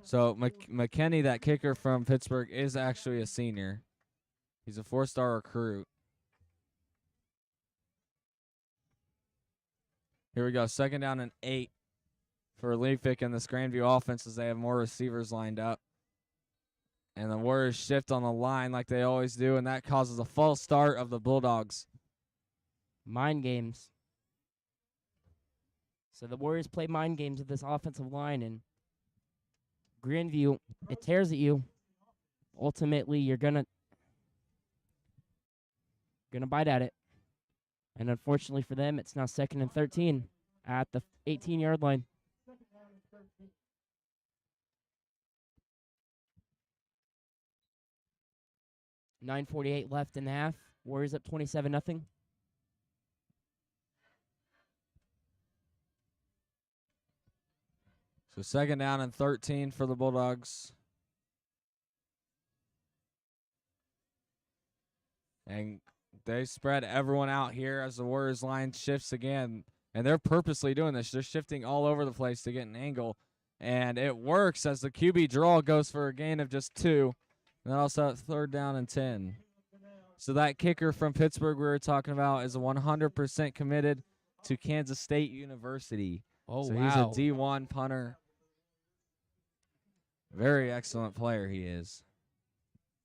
So McKinney, that kicker from Pittsburgh, is actually a senior. He's a 4-star recruit. Here we go. 2nd down and 8 for Leafick and this Grandview offense as they have more receivers lined up. And the Warriors shift on the line like they always do, and that causes a false start of the Bulldogs. Mind games. So the Warriors play mind games with this offensive line, and Grandview, it tears at you. Ultimately, you're gonna bite at it. And unfortunately for them, it's now 2nd and 13 at the 18-yard line. 9:48 left in the half. Warriors up 27-0. So 2nd down and 13 for the Bulldogs. And they spread everyone out here as the Warriors line shifts again. And they're purposely doing this. They're shifting all over the place to get an angle. And it works as the QB draw goes for a gain of just 2. And then also 3rd down and 10. So that kicker from Pittsburgh we were talking about is 100% committed to Kansas State University. Oh, so wow. he's a D1 punter. Very excellent player he is.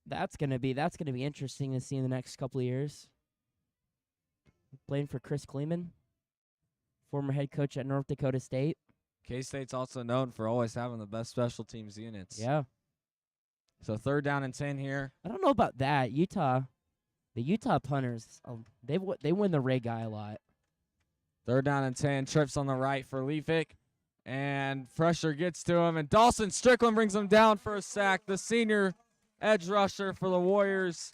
That's gonna be interesting to see in the next couple of years. Playing for Chris Kleeman, former head coach at North Dakota State. K-State's also known for always having the best special teams units. Yeah. So 3rd down and 10 here. I don't know about that. The Utah punters, they win the Ray guy a lot. 3rd down and 10. Trips on the right for Leavick. And pressure gets to him. And Dawson Strickland brings him down for a sack. The senior edge rusher for the Warriors.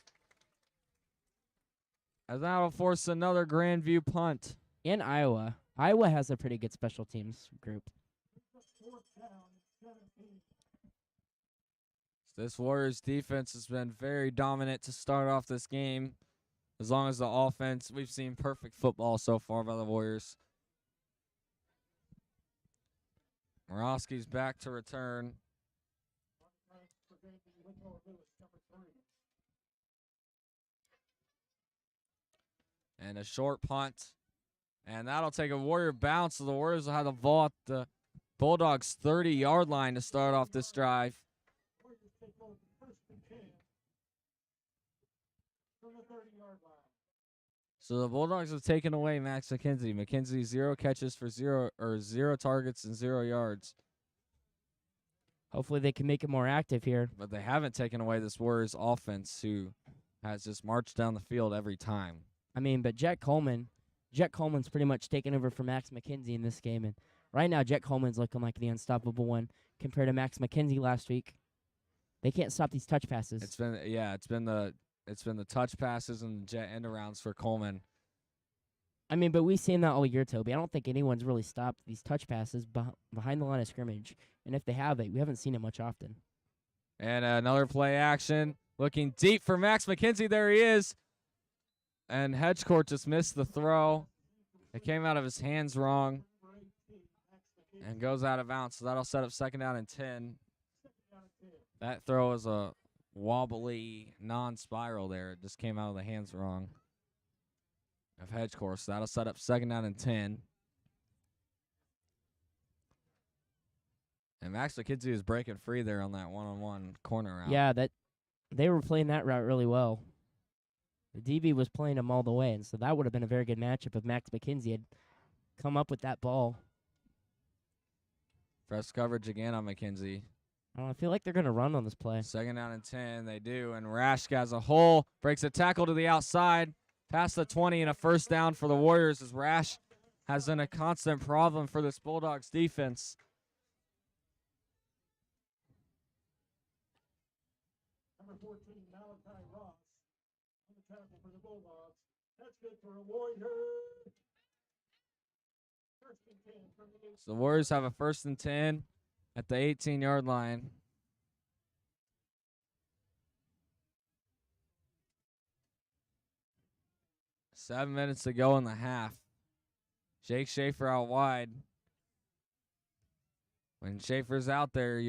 As that'll force another Grandview punt. In Iowa. Iowa has a pretty good special teams group. This Warriors defense has been very dominant to start off this game. As long as the offense, we've seen perfect football so far by the Warriors. Morosky's back to return. And a short punt. And that'll take a Warrior bounce, so the Warriors will have the ball at the Bulldogs' 30-yard line to start off this drive. So the Bulldogs have taken away Max McKenzie. McKenzie 0 catches for 0 targets and 0 yards. Hopefully they can make it more active here. But they haven't taken away this Warriors offense, who has just marched down the field every time. I mean, but Jet Coleman's pretty much taken over for Max McKenzie in this game, and right now Jet Coleman's looking like the unstoppable one compared to Max McKenzie last week. They can't stop these touch passes. It's been the touch passes and the jet end arounds for Coleman. I mean, but we've seen that all year, Toby. I don't think anyone's really stopped these touch passes behind the line of scrimmage. And if they have it, we haven't seen it much often. And another play action. Looking deep for Max McKenzie. There he is. And Hedgecourt just missed the throw. It came out of his hands wrong. And goes out of bounds. So that'll set up 2nd down and 10. That throw is a wobbly non-spiral there. It just came out of the hands wrong of Hedgecourt. So that'll set up 2nd down and 10. And Max McKenzie was breaking free there on that one-on-one corner route. Yeah, they were playing that route really well. The DB was playing him all the way, and so that would have been a very good matchup if Max McKenzie had come up with that ball. Press coverage again on McKenzie. I feel like they're going to run on this play. 2nd down and 10, they do. And Rash has a hole, breaks a tackle to the outside, past the 20, and a 1st down for the Warriors as Rash has been a constant problem for this Bulldogs defense. Number 14, Malachi Ross, on the tackle for the Bulldogs. That's good for a Warrior. 1st and 10 from the 18. So the Warriors have a 1st and 10 at the 18-yard line. Seven minutes to go in the half. Jake Schaefer out wide. When Schaefer's out there,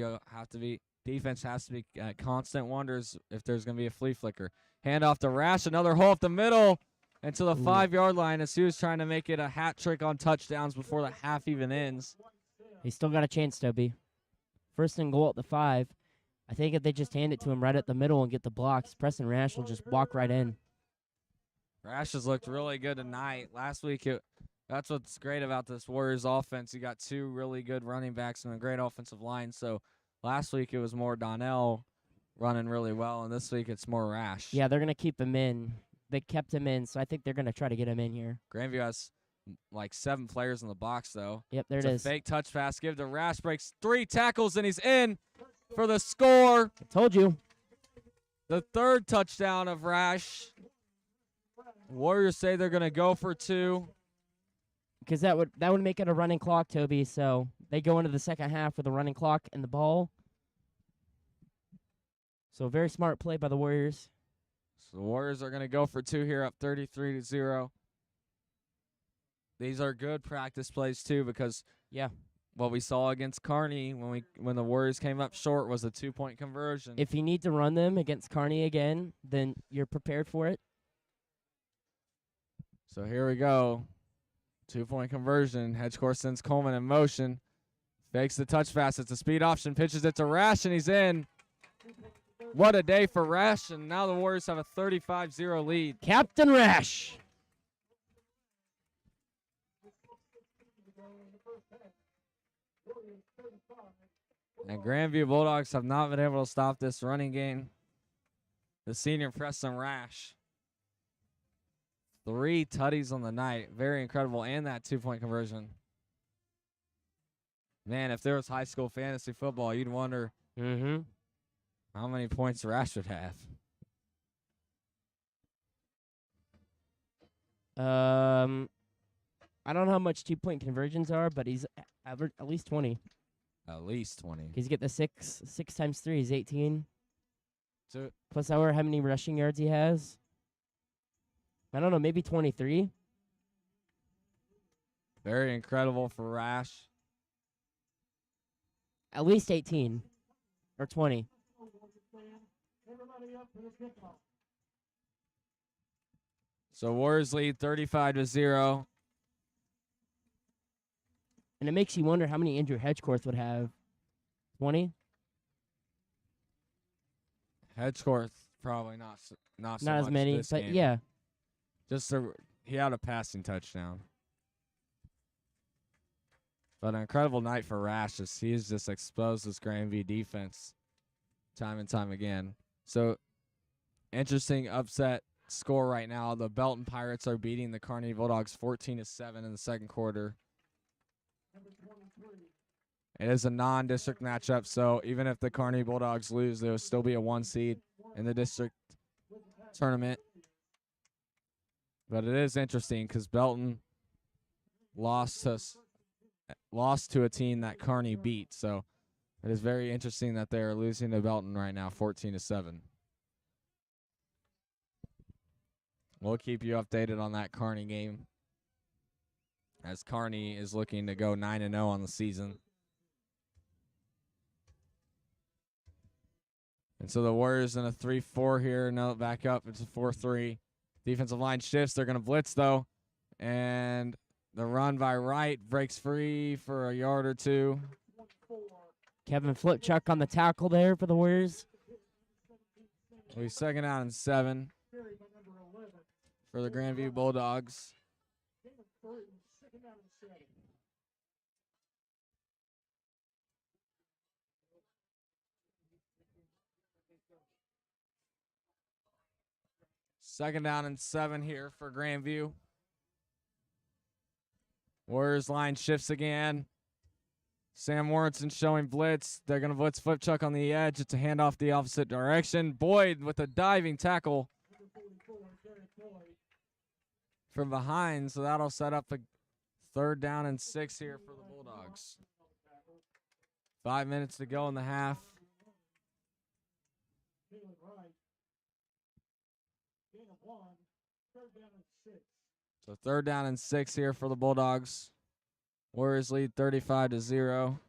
defense has to be constant wonders if there's going to be a flea flicker. Hand off to Rash, another hole up the middle and to the 5-yard line as he was trying to make it a hat trick on touchdowns before the half even ends. He's still got a chance, Toby. 1st and goal at the 5. I think if they just hand it to him right at the middle and get the blocks, Preston Rash will just walk right in. Rash has looked really good tonight. Last week, that's what's great about this Warriors offense. You got 2 really good running backs and a great offensive line. So last week it was more Donnell running really well, and this week it's more Rash. Yeah, they're going to keep him in. They kept him in, so I think they're going to try to get him in here. Grandview has like 7 players in the box, though. Yep, there it's it a is. Fake touch pass. Give to Rash. Breaks 3 tackles, and he's in for the score. I told you. The 3rd touchdown of Rash. Warriors say they're going to go for 2. Because that would make it a running clock, Toby. So they go into the second half with a running clock and the ball. So very smart play by the Warriors. So the Warriors are going to go for 2 here, up 33-0. These are good practice plays, too, because what we saw against Kearney when the Warriors came up short was a 2-point conversion. If you need to run them against Kearney again, then you're prepared for it. So here we go. 2-point conversion. Hedgecourt sends Coleman in motion. Fakes the touch pass. It's a speed option. Pitches it to Rash, and he's in. What a day for Rash, and now the Warriors have a 35-0 lead. Captain Rash. And Grandview Bulldogs have not been able to stop this running game. The senior Preston Rash. 3 tutties on the night. Very incredible. And that 2-point conversion. Man, if there was high school fantasy football, you'd wonder how many points Rash would have. I don't know how much 2-point conversions are, but he's average at least 20. At least 20. He's get the 6 times 3 is 18. So, Plus however how many rushing yards he has. I don't know, maybe 23. very incredible for Rash. At least 18 or 20. So Warriors lead 35-0. And it makes you wonder how many Andrew Hedgecourt would have. 20? Hedgecourt probably not so Not much as many, this but game. yeah. He had a passing touchdown. But an incredible night for Rash as he's just exposed this Grandview defense time and time again. So interesting upset score right now. The Belton Pirates are beating the Kearney Bulldogs 14-7 in the second quarter. It is a non-district matchup, so even if the Kearney Bulldogs lose, there will still be a 1 seed in the district tournament. But it is interesting because Belton lost to a team that Kearney beat. So it is very interesting that they are losing to Belton right now, 14-7. We'll keep you updated on that Kearney game, as Kearney is looking to go 9-0 on the season. And so the Warriors in a 3-4 here. Now back up. It's a 4-3. Defensive line shifts. They're going to blitz, though. And the run by Wright breaks free for a yard or two. Kevin Flipchuck on the tackle there for the Warriors. It'll be 2nd down and 7 for the Grandview Bulldogs. Second down and 7 here for Grandview. Warriors line shifts again. Sam Warrenson showing blitz. They're going to blitz Flipchuck on the edge. It's a handoff the opposite direction. Boyd with a diving tackle from behind. So that'll set up a 3rd down and 6 here for the Bulldogs. 5 minutes to go in the half. So 3rd down and 6 here for the Bulldogs. Warriors lead 35-0.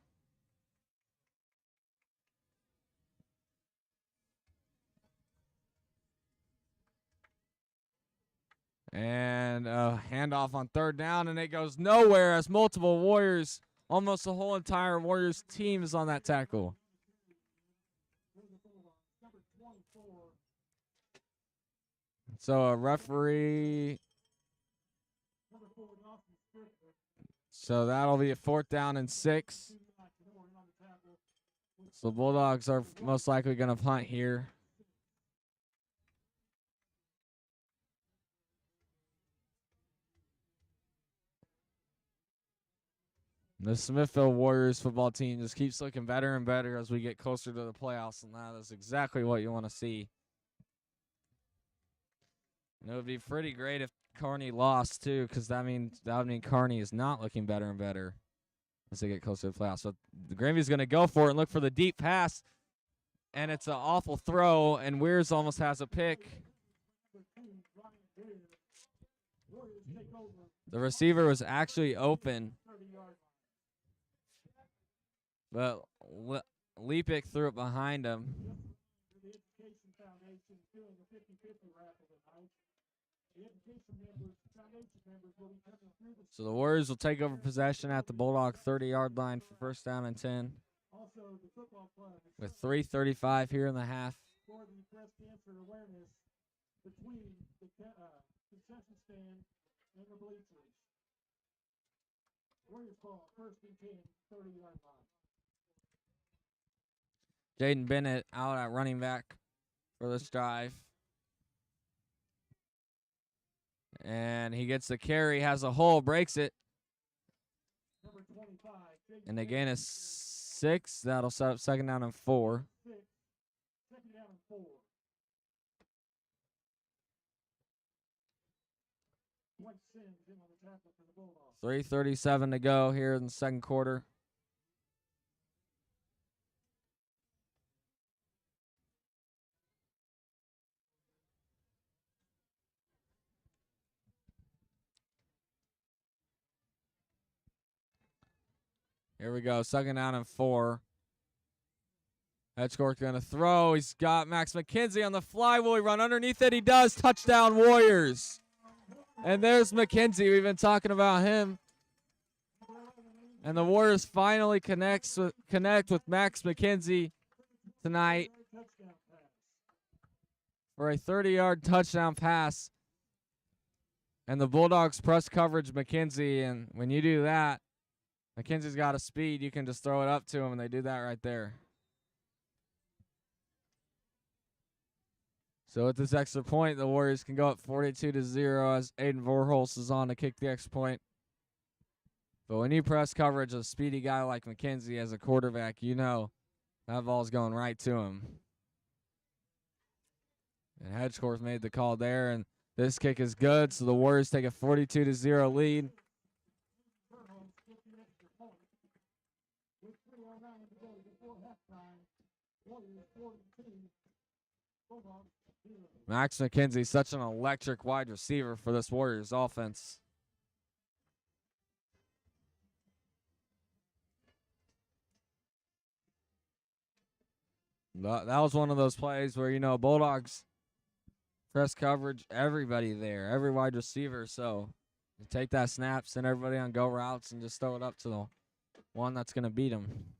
And a handoff on 3rd down, and it goes nowhere as multiple Warriors, almost the whole entire Warriors team is on that tackle. So a referee. So that'll be a 4th down and 6. So Bulldogs are most likely going to punt here. The Smithville Warriors football team just keeps looking better and better as we get closer to the playoffs, and that is exactly what you want to see. And it would be pretty great if Kearney lost, too, because that would mean Kearney is not looking better and better as they get closer to the playoffs. So the Grandview's going to go for it and look for the deep pass, and it's an awful throw, and Weirs almost has a pick. The receiver was actually open. But Leapick threw it behind him. The Education Foundation is doing a 50-50 raffle tonight. The Education members, Foundation members will be coming through the So the Warriors will take over possession at the Bulldog 30-yard line for first down and 10 also the football club is with 3:35 here in the half. for the breast cancer awareness between the concession stand and the bleachers. Warriors ball, first and 10, 30-yard line. Jaden Bennett out at running back for this drive. And he gets the carry, has a hole, breaks it. Number 25, And they gain a 6. That'll set up second down and 4. 6, second down and 4. Dwight Sims in on the tackle for the Bulldogs. 3:37 to go here in the second quarter. Here we go, second down and 4. Hedgecourt going to throw. He's got Max McKenzie on the fly. Will he run underneath it? He does. Touchdown, Warriors. And there's McKenzie. We've been talking about him. And the Warriors finally connect with Max McKenzie tonight Touchdown pass. for a 30-yard touchdown pass. And the Bulldogs press coverage McKenzie. And when you do that, McKenzie's got a speed. You can just throw it up to him, and they do that right there. So with this extra point, the Warriors can go up 42-0 as Aiden Vorholz is on to kick the extra point. But when you press coverage a speedy guy like McKenzie as a quarterback, you know that ball's going right to him. And Hedgecourt made the call there, and this kick is good, so the Warriors take a 42-0 lead. Burholz gets the extra point. With 3:09 to go before halftime, Warriors 42, Bulldogs 0. Max McKenzie, such an electric wide receiver for this Warriors offense. That was one of those plays where, you know, Bulldogs press coverage, everybody there, every wide receiver. So you take that snap, send everybody on go routes, and just throw it up to the one that's going to beat them.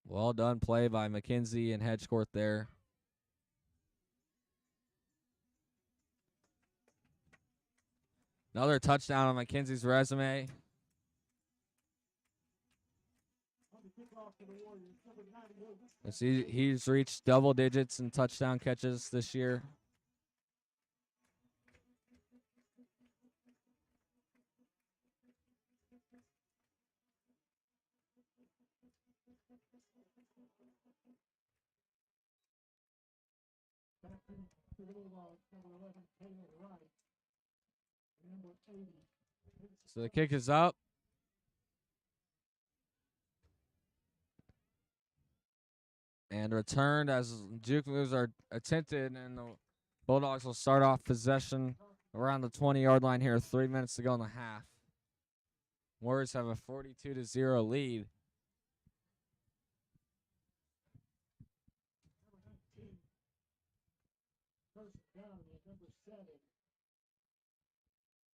Well done play by McKenzie and Hedgecourt there. Another touchdown on McKenzie's resume. On the kickoff for the Warriors, number 98. As he's reached double digits in touchdown catches this year. Back to the Bulldogs, number 11, Taylor Wright. Number 80. So the kick is up. And returned as juke moves are attempted, and the Bulldogs will start off possession around the 20-yard line here. 3 minutes to go in the half. Warriors have a 42-0 lead. Number 19. First down is number 7.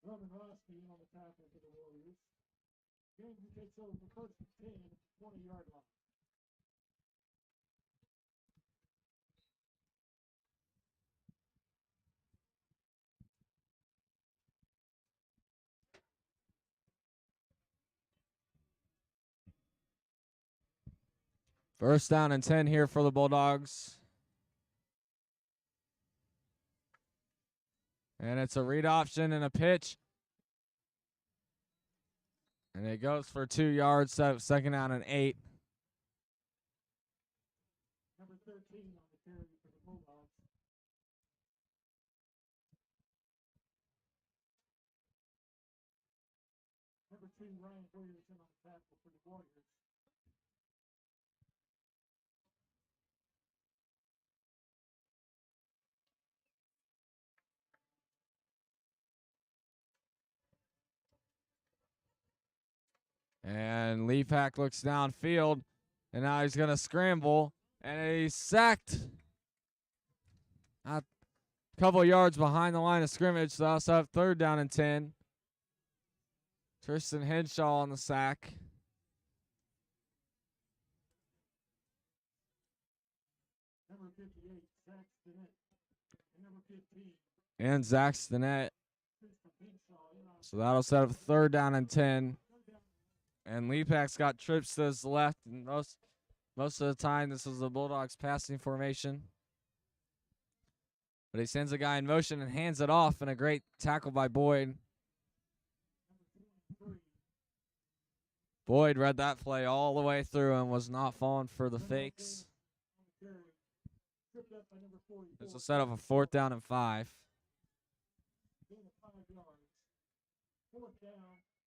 Roman Roski on the tackle for the Warriors. Grandview takes over for first and 10 at the 20-yard line. First down and 10 here for the Bulldogs. And it's a read option and a pitch. And it goes for 2 yards, second down and 8. Number 13 on the carry for the Bulldogs. Number 2, Ryan Williamson on the tackle for the Warriors. And Leapak looks downfield, and now he's going to scramble, and he's sacked. A couple of yards behind the line of scrimmage, so that's up 3rd down and 10. Tristan Henshaw on the sack. Number 58, Zach Stinnett. And number 15, And Zach Stinnett. Tristan Henshaw in on So that'll set up 3rd down and 10. And Leapak's got trips to his left, and most of the time this is the Bulldogs passing formation. But he sends a guy in motion and hands it off, and a great tackle by Boyd. Boyd read that play all the way through and was not falling for the fakes. carry. Tripped up by number 44. This will set up a 4th down and 5. Gain of 5 yards. 4th down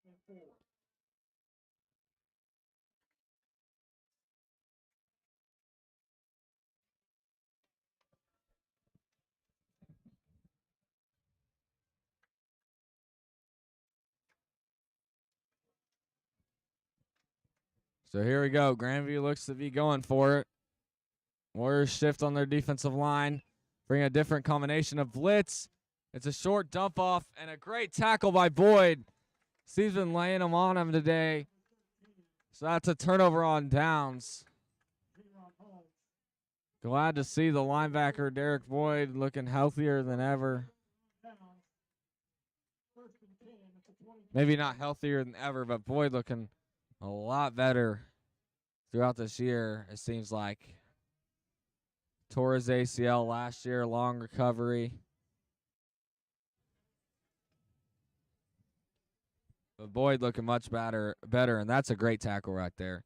and 4. So here we go. Grandview looks to be going for it. Warriors shift on their defensive line. Bring a different combination of blitz. It's a short dump off and a great tackle by Boyd. Steve's been laying them on him today. So that's a turnover on downs. Glad to see the linebacker, Derek Boyd, looking healthier than ever. Maybe not healthier than ever, but Boyd looking a lot better throughout this year, it seems like. Tore his ACL last year, long recovery. But Boyd looking much better, and that's a great tackle right there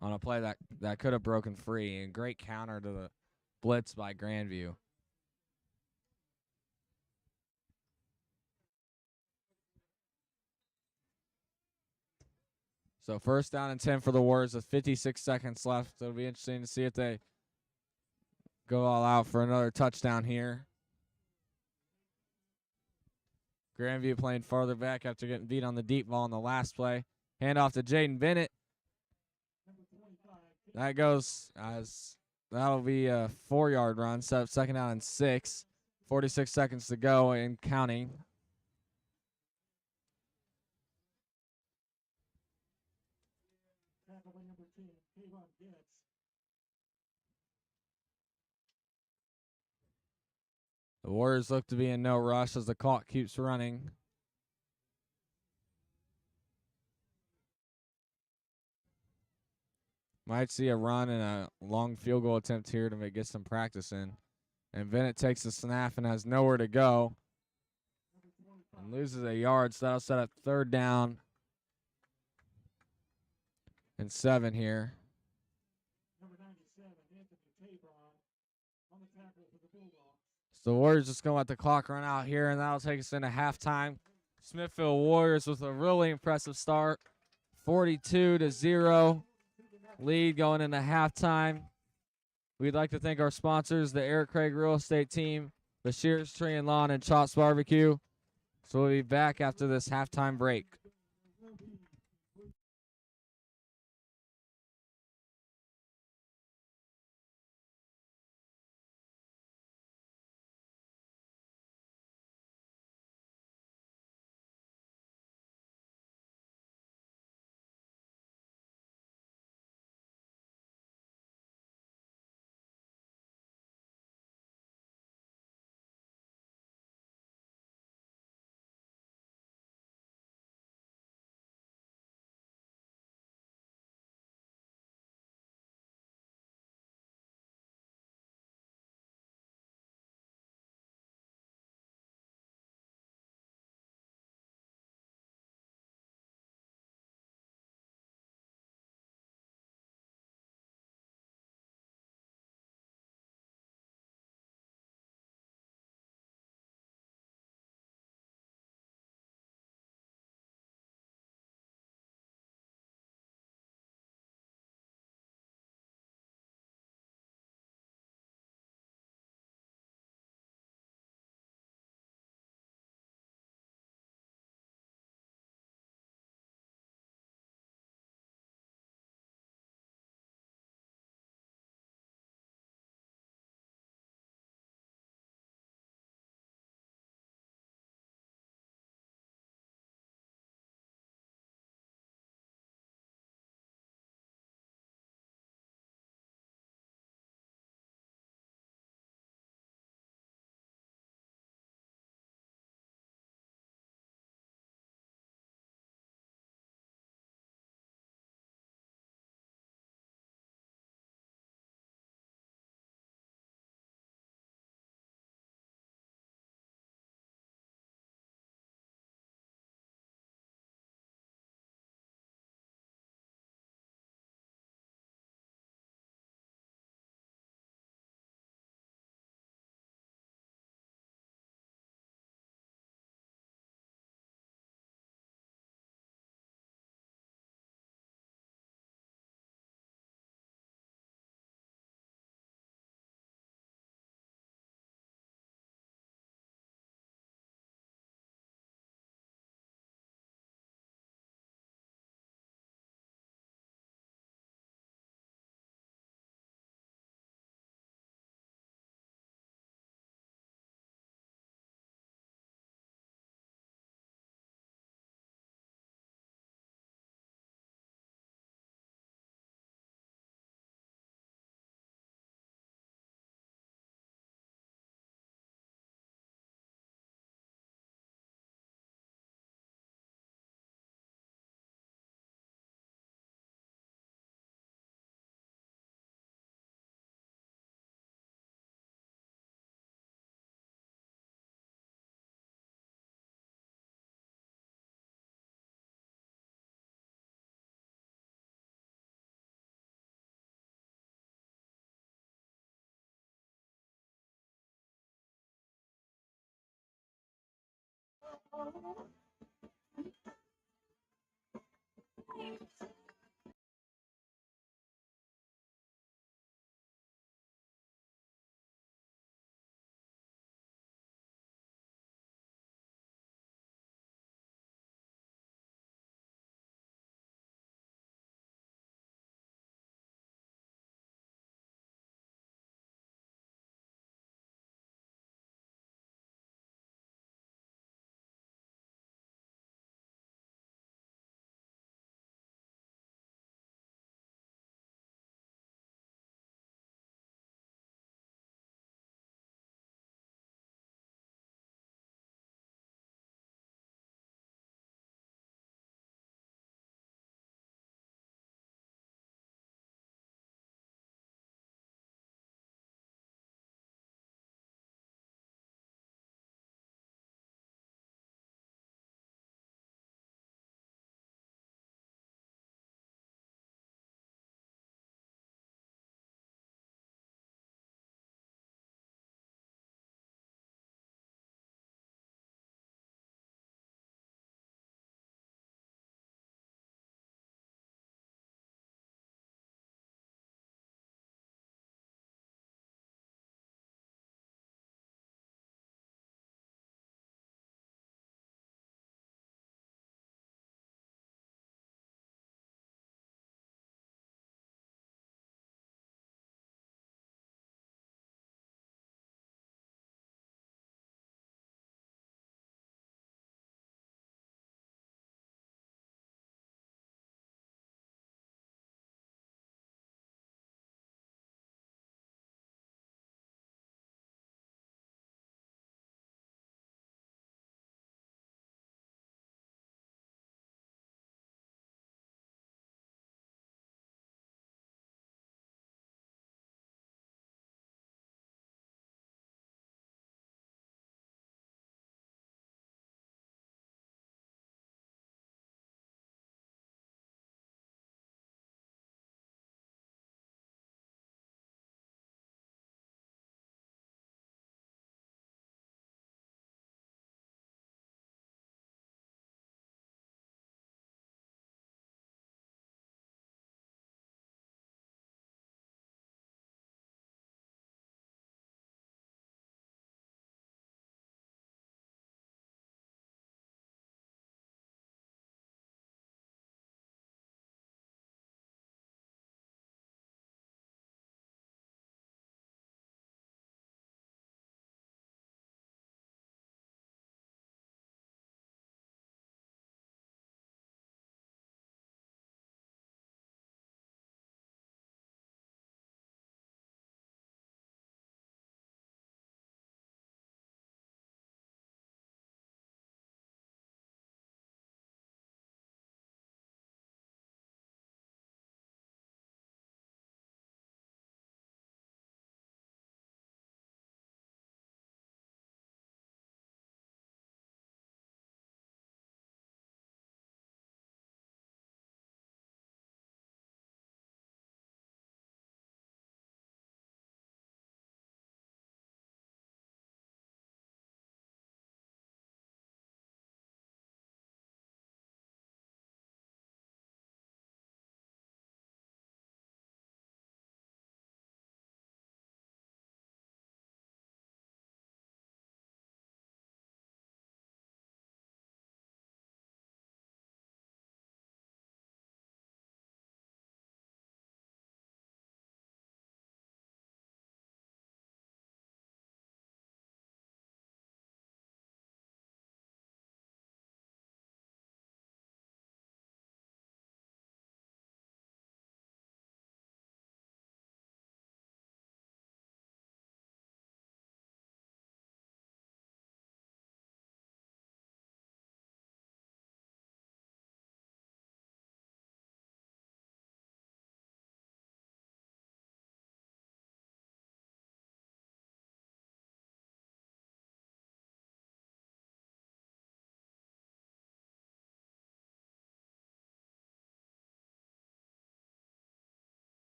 on a play that could have broken free, and great counter to the blitz by Grandview. So 1st down and 10 for the Warriors with 56 seconds left. It'll be interesting to see if they go all out for another touchdown here. Grandview playing farther back after getting beat on the deep ball in the last play. Hand off to Jaden Bennett. That goes as that'll be a 4-yard run. Set up 2nd down and 6. 46 seconds to go and counting. Tackle by number 10, Kayvon Getz. The Warriors look to be in no rush as the clock keeps running. Might see a run and a long field goal attempt here to get some practice in. And Bennett takes the snap and has nowhere to go. And loses a yard, so that'll set up 3rd down and 7 here. Number 97, Anthony Tabron on the tackle for the Bulldogs. So the Warriors just going to let the clock run out here, and that'll take us into halftime. Smithville Warriors with a really impressive start. 42-0 lead going into halftime. We'd like to thank our sponsors, the Eric Craig Real Estate Team, the Shears Tree and Lawn, and Chops Barbecue. So we'll be back after this halftime break.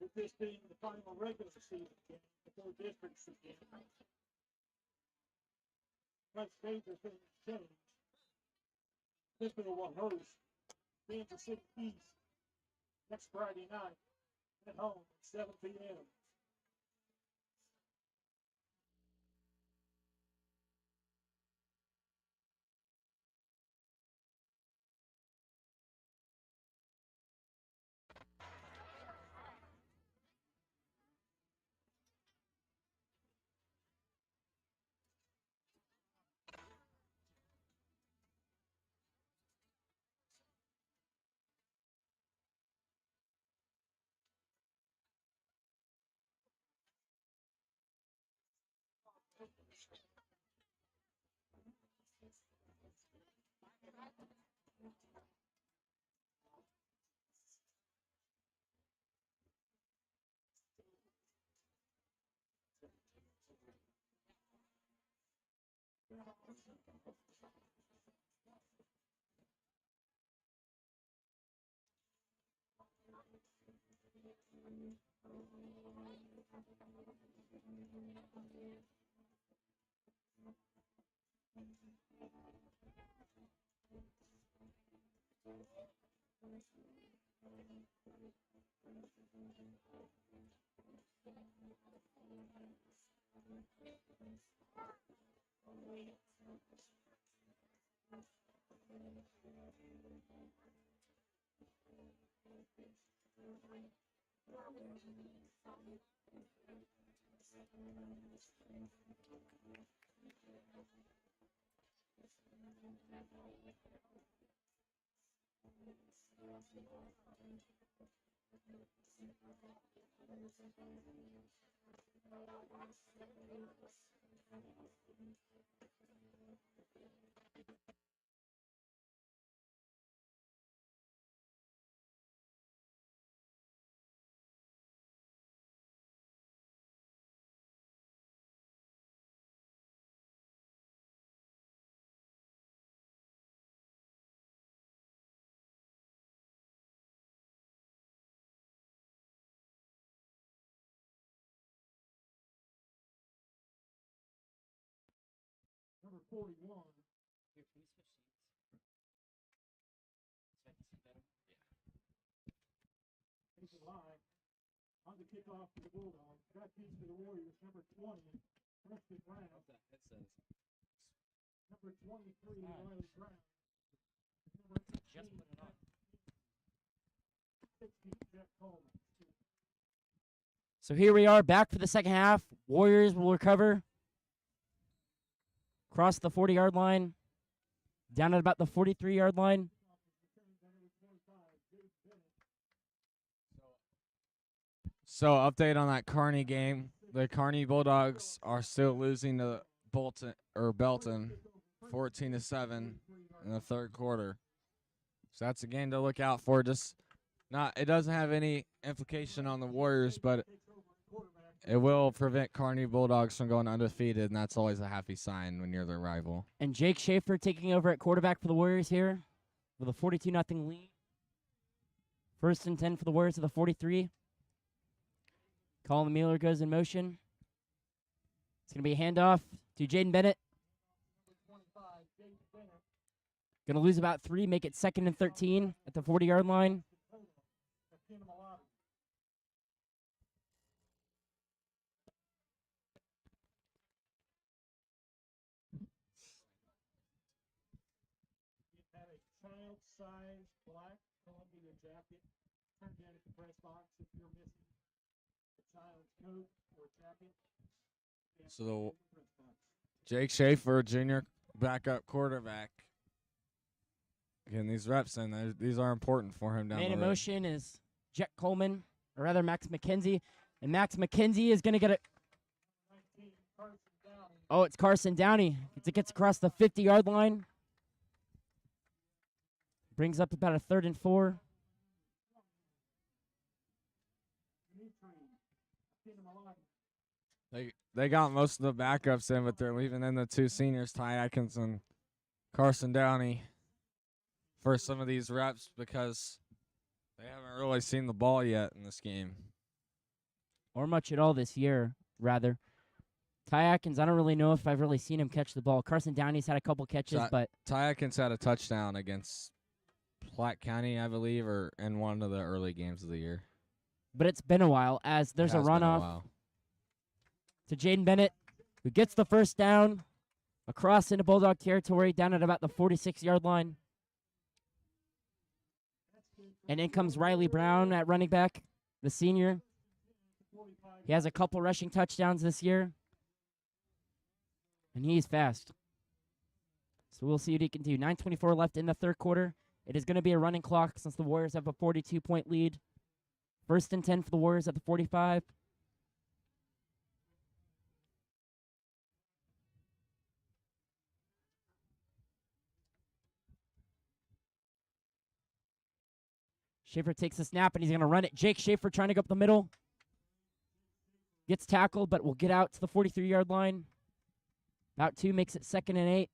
With this being the final regular season game before districts begin. Much major things change. Smithville will host Kansas City East next Friday night at home at 7 p.m. Number 41. Here, can we switch seats? So I can see better. Takes it live. On the kickoff for the Bulldogs. Got keys for the Warriors. Number 20, Preston Brown. What's that? It says. Number 23, on. Riley Brown. Number 18, Just put it on. 16, Jeff Coleman. So here we are back for the second half. Warriors will recover. Cross the 40-yard line. Down at about the 43-yard line. So update on that Kearney game. The Kearney Bulldogs are still losing to Belton 14-7 in the third quarter. So that's a game to look out for. It doesn't have any implication on the Warriors, but it will prevent Kearney Bulldogs from going undefeated, and that's always a happy sign when you're their rival. And Jake Schaefer taking over at quarterback for the Warriors here with a 42-0 lead. First and 10 for the Warriors at the 43. Colin Mueller goes in motion. It's going to be a handoff to Jaden Bennett. Going to lose about 3, make it 2nd and 13 at the 40-yard line. Had a child-sized black Columbia jacket. Turned in at the press box if you're missing a child's coat or jacket. So Jake Schaefer, junior backup quarterback. Again, these reps in, these are important for him down Man the in road. motion is Jet Coleman, or rather Max McKenzie. And Max McKenzie is going to get it. Oh, it's Carson Downey. It gets across the 50-yard line. Brings up about a 3rd and 4. They got most of the backups in, but they're leaving in the 2 seniors, Ty Atkins and Carson Downey, for some of these reps because they haven't really seen the ball yet in this game. or much at all this year, rather. Ty Atkins, I don't really know if I've really seen him catch the ball. Carson Downey's had a couple catches, but Ty Atkins had a touchdown against Platte County, I believe, or in one of the early games of the year. it's been a while as there's a It has been runoff while. to Jaden Bennett, who gets the first down across into Bulldog territory down at about the 46-yard line. And in comes Riley Brown at running back, the senior. He has a couple rushing touchdowns this year. And he's fast. So we'll see what he can do. 9:24 left in the third quarter. It is going to be a running clock since the Warriors have a 42-point lead. 1st and 10 for the Warriors at the 45. Schaefer takes the snap, and he's going to run it. Jake Schaefer trying to go up the middle. Gets tackled, but will get out to the 43-yard line. About 2, makes it 2nd and 8.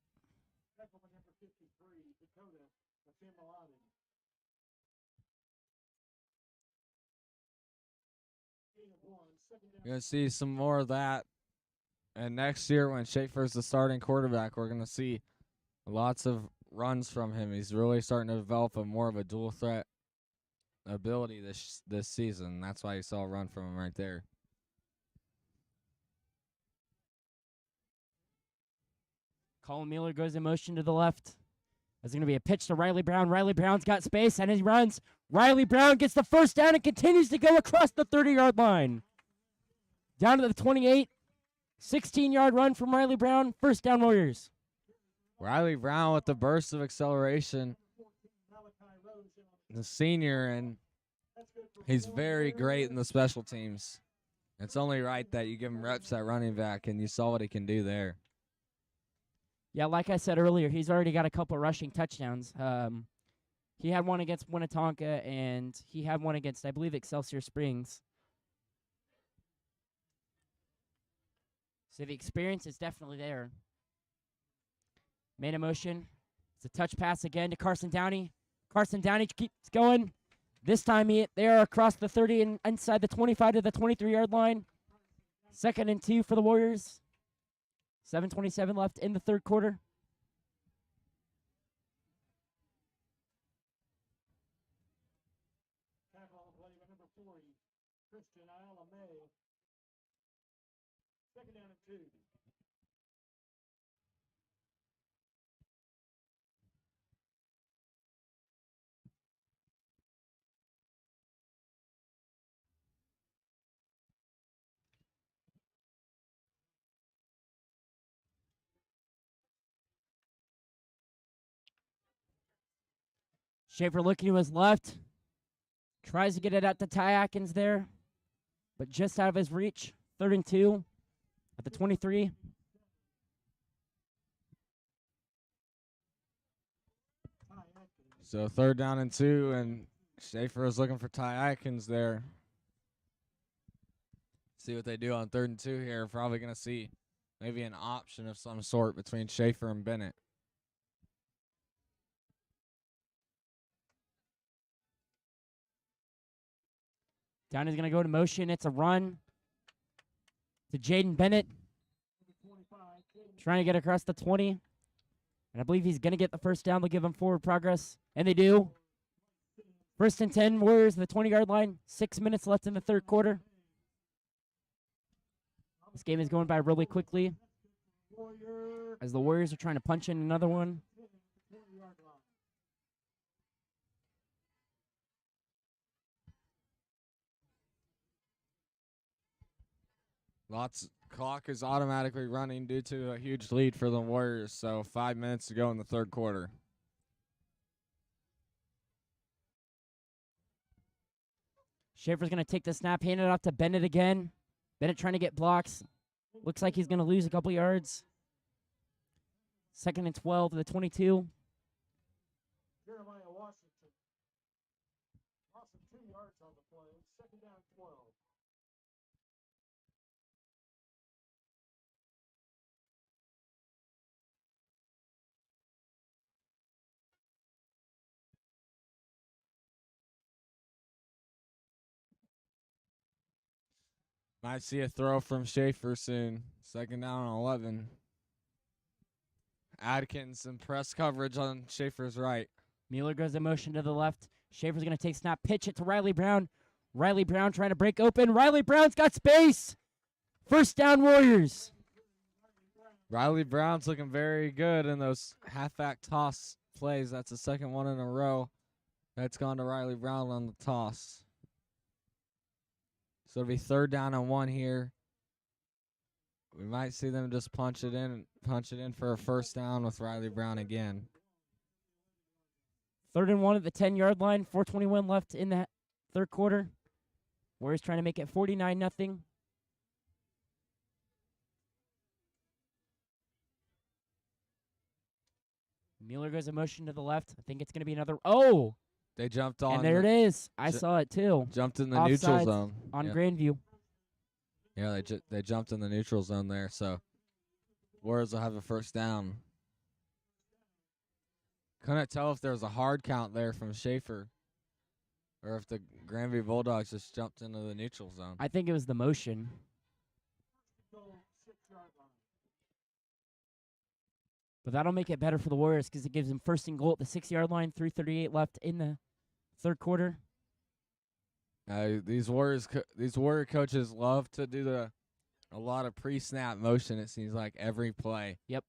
You're going to see some more of that. And next year when Schaefer's the starting quarterback, we're going to see lots of runs from him. He's really starting to develop more of a dual threat ability this season. That's why you saw a run from him right there. Colin Mueller goes in motion to the left. There's going to be a pitch to Riley Brown. Riley Brown's got space, and he runs. Riley Brown gets the first down and continues to go across the 30-yard line. Down to the 28. 16-yard run from Riley Brown. First down, Warriors. Riley Brown with the burst of acceleration. The senior, and he's very great in the special teams. It's only right that you give him reps at running back, and you saw what he can do there. Yeah, like I said earlier, he's already got a couple rushing touchdowns. He had one against Winnetonka, and he had one against, I believe, Excelsior Springs. So the experience is definitely there. Made a motion. It's a touch pass again to Carson Downey. Carson Downey keeps going. This time they are across the 30 and inside the 25 to the 23-yard line. 2nd and 2 for the Warriors. 7:27 left in the third quarter. Tackle on the play by number 40, Christian Ayala May. 2nd down and 2. Schaefer looking to his left. Tries to get it out to Ty Atkins there, but just out of his reach. 3rd and 2 at the 23. So 3rd down and 2, and Schaefer is looking for Ty Atkins there. See what they do on 3rd and 2 here. Probably going to see maybe an option of some sort between Schaefer and Bennett. Downey's going to go to motion. It's a run to Jaden Bennett. Trying to get across the 20. And I believe he's going to get the first down. They'll give him forward progress. And they do. 1st and 10, Warriors, the 20-yard line. 6 minutes left in the third quarter. This game is going by really quickly as the Warriors are trying to punch in another one. Clock is automatically running due to a huge lead for the Warriors, so 5 minutes to go in the third quarter. Schaefer's going to take the snap, hand it off to Bennett again. Bennett trying to get blocks. Looks like he's going to lose a couple yards. 2nd and 12 to the 22. Jeremiah Washington. Lost 2 yards on the play. 2nd down 12. Might see a throw from Schaefer soon. 2nd down and 11. Adkins some press coverage on Schaefer's right. Mueller goes in motion to the left. Schaefer's going to take snap, pitch it to Riley Brown. Riley Brown trying to break open. Riley Brown's got space. 1st down, Warriors. Riley Brown's looking very good in those halfback toss plays. That's the 2nd one in a row that's gone to Riley Brown on the toss. So it'll be 3rd down and 1 here. We might see them just punch it in for a 1st down with Riley Brown again. 3rd and 1 at the 10-yard line. 4:21 left in the 3rd quarter. Warriors trying to make it 49-0. Mueller goes in motion to the left. I think it's going to be another. Oh! They jumped on. And there it is. I saw it too. Jumped in the neutral Offsides zone. on Yeah. Grandview. Yeah, they jumped in the neutral zone there, so Warriors will have a 1st down. Couldn't tell if there was a hard count there from Schaefer or if the Grandview Bulldogs just jumped into the neutral zone. I think it was the motion. But that'll make it better for the Warriors because it gives them 1st and goal at the 6-yard line. 3:38 left in the 3rd quarter. These Warrior coaches love to do a lot of pre-snap motion. It seems like every play. Yep.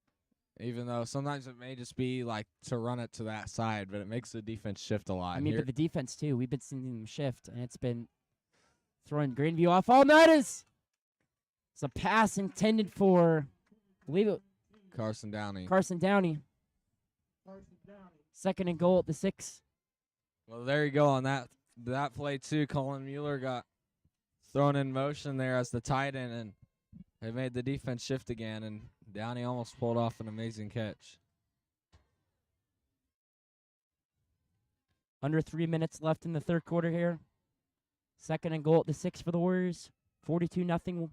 Even though sometimes it may just be like to run it to that side, but it makes the defense shift a lot. I mean, but the defense too. We've been seeing them shift, and it's been throwing Grandview off. Oh, that is. It's a pass intended for, I believe it. Carson Downey. Carson Downey. 2nd and goal at the 6. Well, there you go on that play too. Colin Mueller got thrown in motion there as the tight end, and they made the defense shift again, and Downey almost pulled off an amazing catch. Under 3 minutes left in the 3rd quarter here. 2nd and goal at the 6 for the Warriors. 42-0.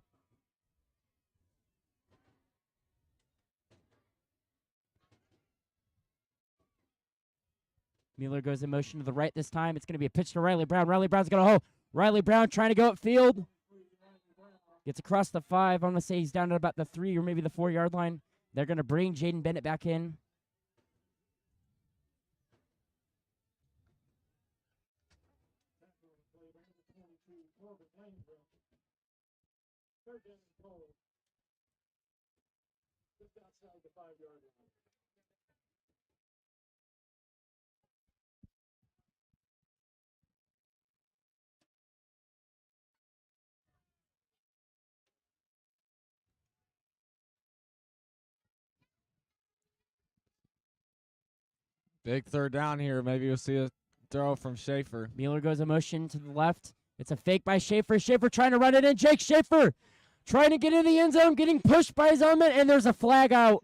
Mueller goes in motion to the right this time. It's going to be a pitch to Riley Brown. Riley Brown's going to hold. Riley Brown trying to go upfield. Gets across the 5. I'm going to say he's down at about the 3 or maybe the 4-yard line. They're going to bring Jaden Bennett back in. Just outside the 5-yard line. Big 3rd down here. Maybe you'll see a throw from Schaefer. Mueller goes in motion to the left. It's a fake by Schaefer. Schaefer trying to run it in. Jake Schaefer trying to get in the end zone, getting pushed by his own man, and there's a flag out.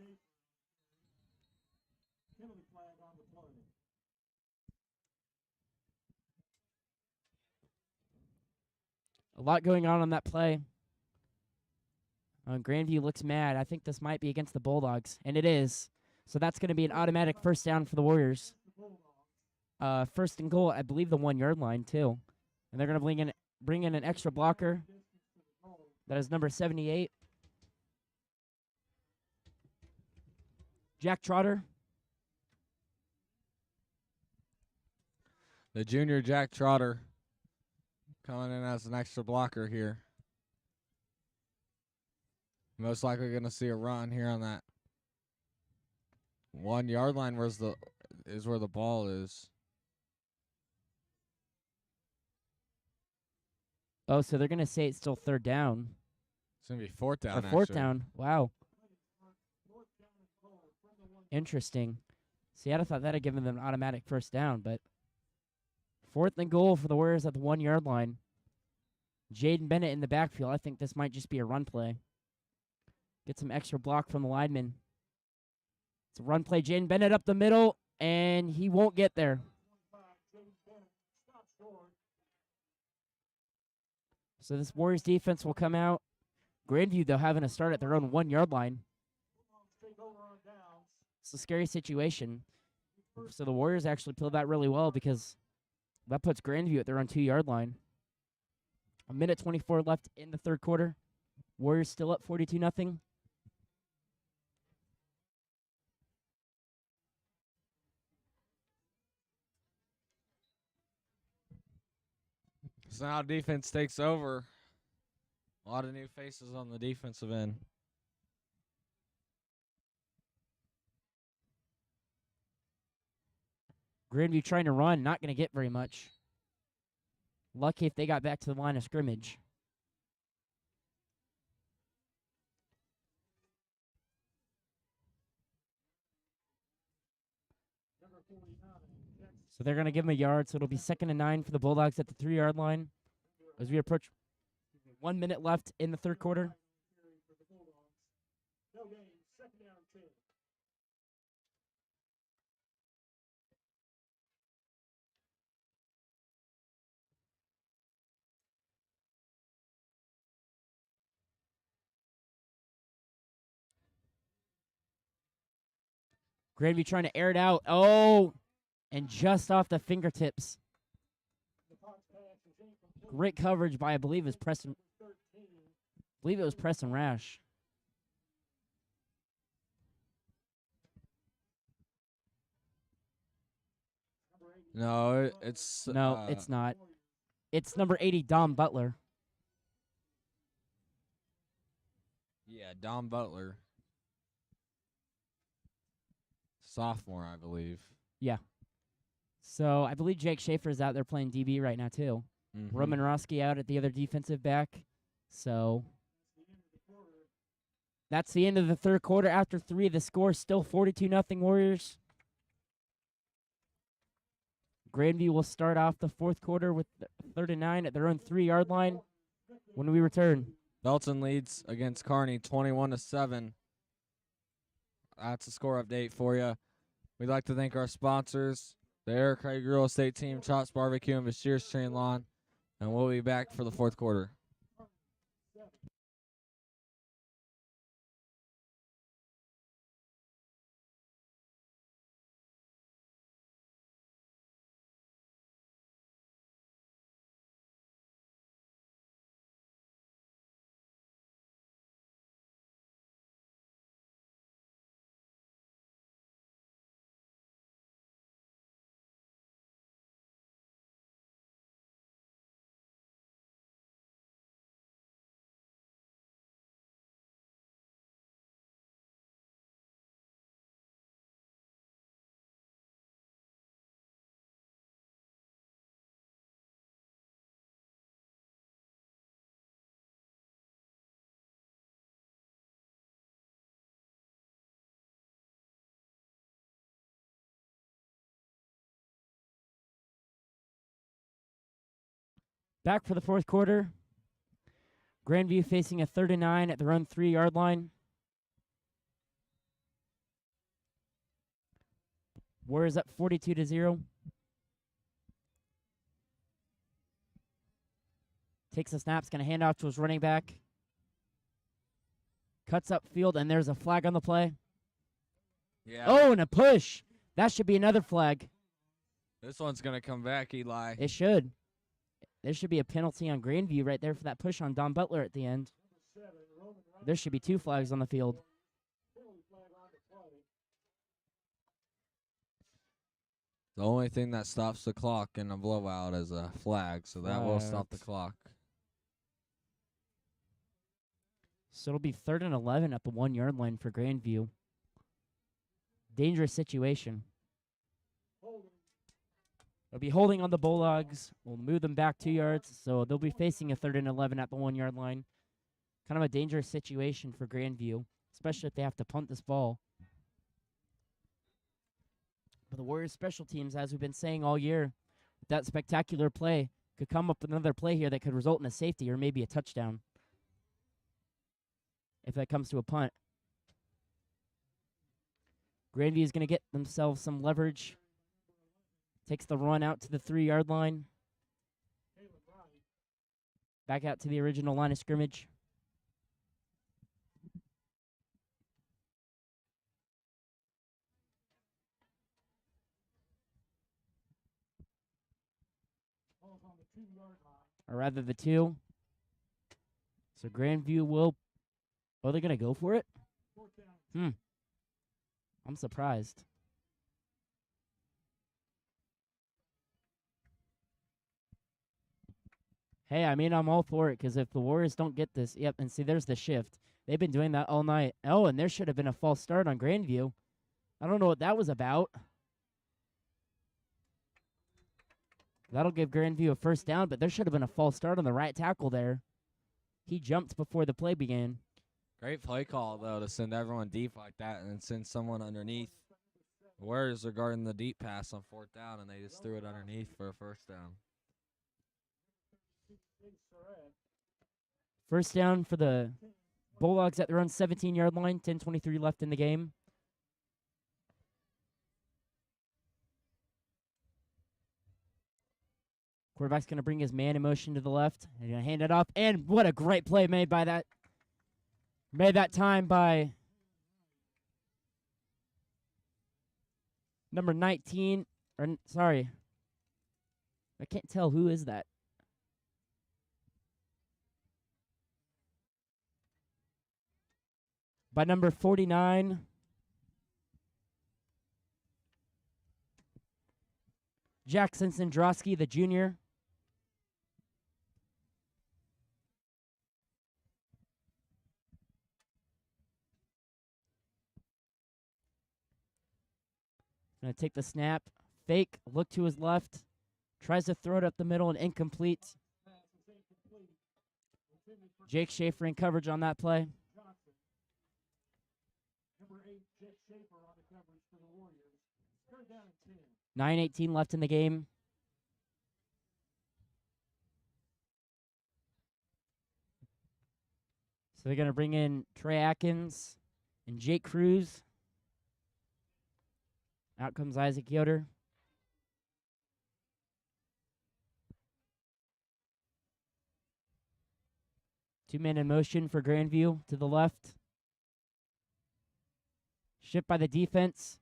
A lot going on that play. Grandview looks mad. I think this might be against the Bulldogs, and it is. So that's going to be an automatic 1st down for the Warriors. 1st and goal, I believe the 1-yard line too. And they're going to bring in an extra blocker. That is number 78. Jack Trotter. The junior Jack Trotter coming in as an extra blocker here. Most likely going to see a run here on that 1-yard line. Where the ball is. Oh, so they're going to say it's still 3rd down. It's going to be 4th down. Or 4th actually. down. Wow. Interesting. See, I'd have thought that had given them an automatic 1st down, but 4th and goal for the Warriors at the 1-yard line. Jaden Bennett in the backfield. I think this might just be a run play. Get some extra block from the lineman. It's a run play. Jaden Bennett up the middle, and he won't get there. So this Warriors defense will come out. Grandview, though, having to start at their own 1-yard line. It's a scary situation. So the Warriors actually played that really well because that puts Grandview at their own 2-yard line. A minute 24 left in the third quarter. Warriors still up 42-0. So now defense takes over. A lot of new faces on the defensive end. Grandview trying to run, not going to get very much. Lucky if they got back to the line of scrimmage. So they're going to give him a yard, so it'll be 2nd and 9 for the Bulldogs at the 3-yard line. As we approach 1 minute left in the third quarter. No gain, 2nd down 10. Grandview trying to air it out. Oh, and just off the fingertips. Great coverage by, I believe, it was Preston. I believe it was Preston Rash. No, it's No, it's not. It's number 80, Dom Butler. Yeah, Don Butler. Sophomore, I believe. So I believe Jake Schaefer's out there playing DB right now, too. Mm-hmm. Roman Roski out at the other defensive back. So that's the end of the third quarter. After 3, the score is still 42-0 Warriors. Grandview will start off the fourth quarter with 3rd and 9 at their own 3-yard line when we return. Belton leads against Kearney 21-7. That's a score update for you. We'd like to thank our sponsors, the Eric Craig Real Estate Team, Chops Barbecue, and Bashir's Train Lawn. And we'll be back for the fourth quarter. Back for the fourth quarter. Grandview facing a 3rd and 9 at their own 3-yard line. Warriors up 42-0. Takes a snap, going to hand off to his running back. Cuts up field, and there's a flag on the play. Yeah. Oh, and a push. That should be another flag. This one's going to come back, Eli. It should. There should be a penalty on Grandview right there for that push on Don Butler at the end. There should be 2 flags on the field. The only thing that stops the clock in a blowout is a flag, so that will stop the clock. So it'll be 3rd and 11 at the 1-yard line for Grandview. Dangerous situation. They'll be holding on the Bulldogs. We'll move them back 2 yards, so they'll be facing a 3rd and 11 at the 1-yard line. Kind of a dangerous situation for Grandview, especially if they have to punt this ball. But the Warriors special teams, as we've been saying all year, with that spectacular play, could come up with another play here that could result in a safety or maybe a touchdown if that comes to a punt. Grandview is going to get themselves some leverage. Takes the run out to the 3-yard line. Back out to the original line of scrimmage. Or rather the 2. So Grandview will. Oh, they're gonna go for it. Fourth down. I'm surprised. Hey, I mean, I'm all for it because if the Warriors don't get this, yep, and see, there's the shift. They've been doing that all night. Oh, and there should have been a false start on Grandview. I don't know what that was about. That'll give Grandview a first down, but there should have been a false start on the right tackle there. He jumped before the play began. Great play call, though, to send everyone deep like that and then send someone underneath. The Warriors are guarding the deep pass on fourth down, and they just threw it underneath for a first down. First down for the Bulldogs at their own 17-yard line. 10:23 left in the game. Quarterback's going to bring his man in motion to the left. He's going to hand it off. And what a great play made that time by number 19. Sorry. I can't tell who is that. By number 49. Jackson Sandrosky, the junior. Going to take the snap. Fake. Look to his left. Tries to throw it up the middle and incomplete. Jake Schaefer in coverage on that play. Number 8, Jake Schaefer on the coverage for the Warriors. Third down and 10. 9:18 left in the game. So they're going to bring in Trey Atkins and Jake Cruz. Out comes Isaac Yoder. Two men in motion for Grandview to the left. Shift by the defense.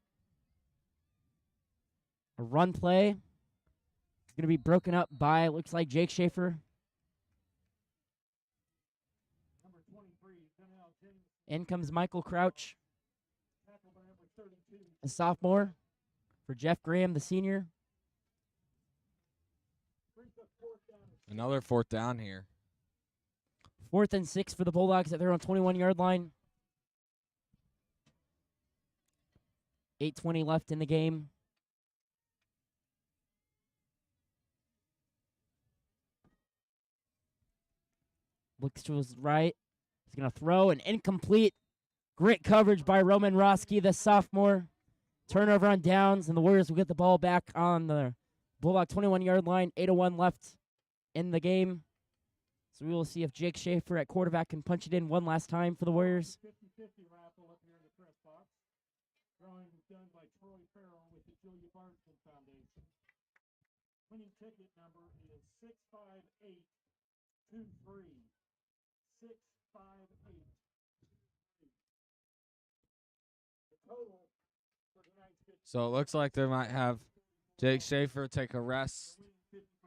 A run play. It's going to be broken up by, looks like, Jake Schaefer. Number 23, Donnell James, In comes Michael Crouch, tackled by number 32. a sophomore, for Jeff Graham, the senior. Brings up fourth down and Another fourth down here. 4th and 6 for the Bulldogs at their own 21-yard line. 8:20 left in the game. Looks to his right. He's going to throw an incomplete. Great coverage by Roman Roski, the sophomore. Turnover on downs, and the Warriors will get the ball back on the Bulldog 21-yard line. 8:01 left in the game. So we will see if Jake Schaefer at quarterback can punch it in one last time for the Warriors. 50-50 raffle up here in the press box. Drawing was done by Troy Farrell with the Julia Barton Foundation. Winning ticket number is 65823. 65823. The total for tonight's 50 So it looks like they might have Jake Schaefer take a rest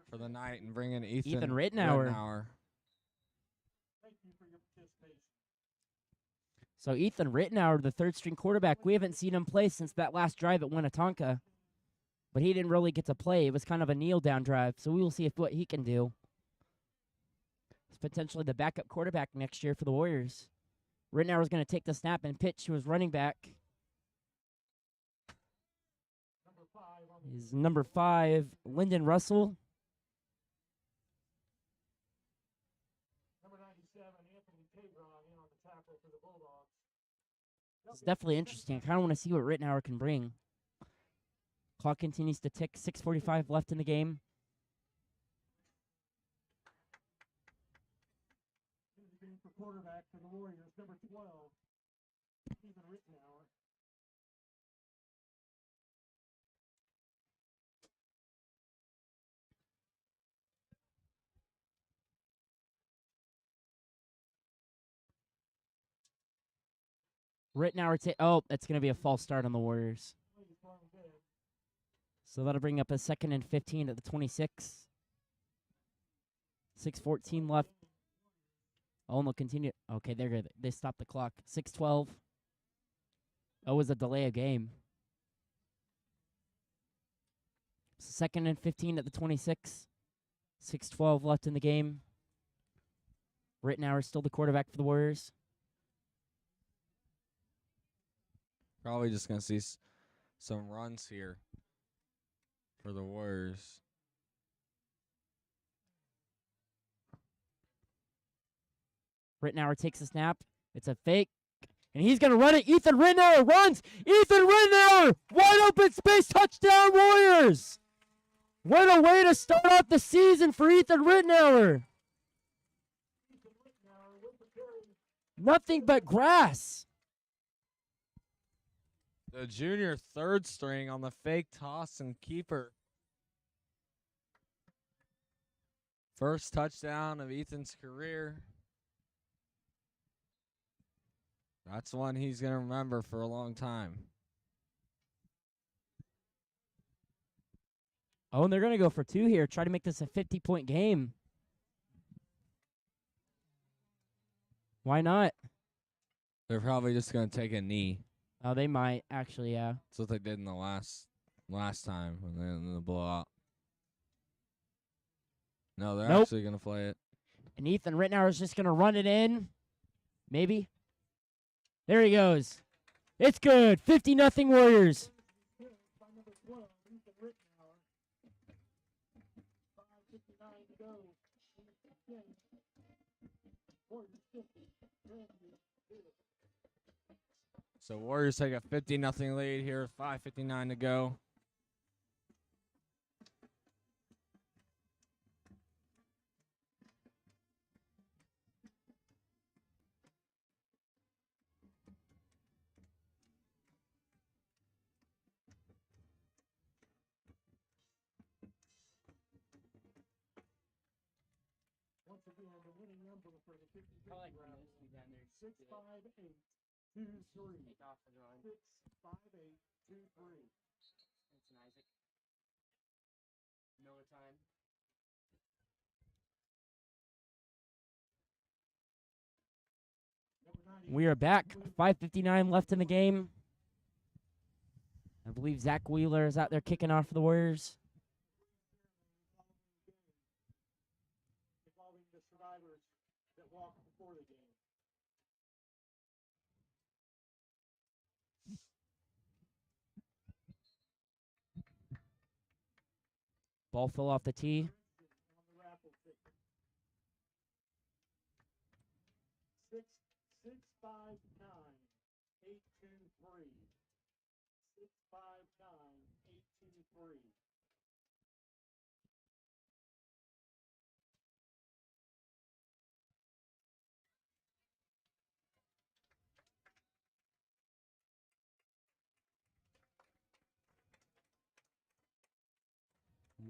for the night and bring in Ethan Rittenauer. Thank you for your participation. So Ethan Rittenauer, the third-string quarterback, we haven't seen him play since that last drive at Winnetonka. But he didn't really get to play. It was kind of a kneel-down drive, so we will see what he can do. He's potentially the backup quarterback next year for the Warriors. Rittenauer is going to take the snap and pitch to his running back. Number 5 on the Is number 5, Lyndon Russell. number 97, Anthony Tabron in on the tackle for the Bulldogs. It's definitely interesting. I kind of want to see what Rittenauer can bring. Clock continues to tick. 6:45 left in the game. Interviewing for quarterback for the Warriors, number 12, Stephen Rittenauer. Rittenauer that's going to be a false start on the Warriors. Plays long dead. So that'll bring up a 2nd and 15 at the 26. 6:14 left. Oh, and they'll continue. Okay, they're good. They stopped the clock. 6:12. Oh, it was a delay of game. Second and 15 at the 26. 6:12 left in the game. Rittenauer still the quarterback for the Warriors. Probably just going to see some runs here for the Warriors. Rittenauer takes a snap. It's a fake. And he's going to run it. Ethan Rittenauer runs. Ethan Rittenauer! Wide open space. Touchdown Warriors! What a way to start out the season for Ethan Rittenauer. Nothing but grass. The junior third string on the fake toss and keeper. First touchdown of Ethan's career. That's one he's going to remember for a long time. Oh, and they're going to go for 2 here. Try to make this a 50-point game. Why not? They're probably just going to take a knee. Oh, they might, actually, yeah. That's what they did in the last time when they in the blowout. No, they're Nope. actually going to play it. And Ethan Rittenauer is just going to run it in. Maybe. There he goes. It's good. 50-0 Warriors. By number 12, Ethan Rittenauer. 5:59 to go. In the game. Warriors 50. Grandview Bulldogs. So Warriors take a 50-0 lead here. 5:59 to go. Once again, the winning number for the 50 round. 65823. 65823. Miller time. We are back. 5:59 left in the game. I believe Zach Wheeler is out there kicking off for the Warriors. Involving the survivors that walked before the game. Ball fell off the tee. On the raffle ticket. 659-823. 659-823.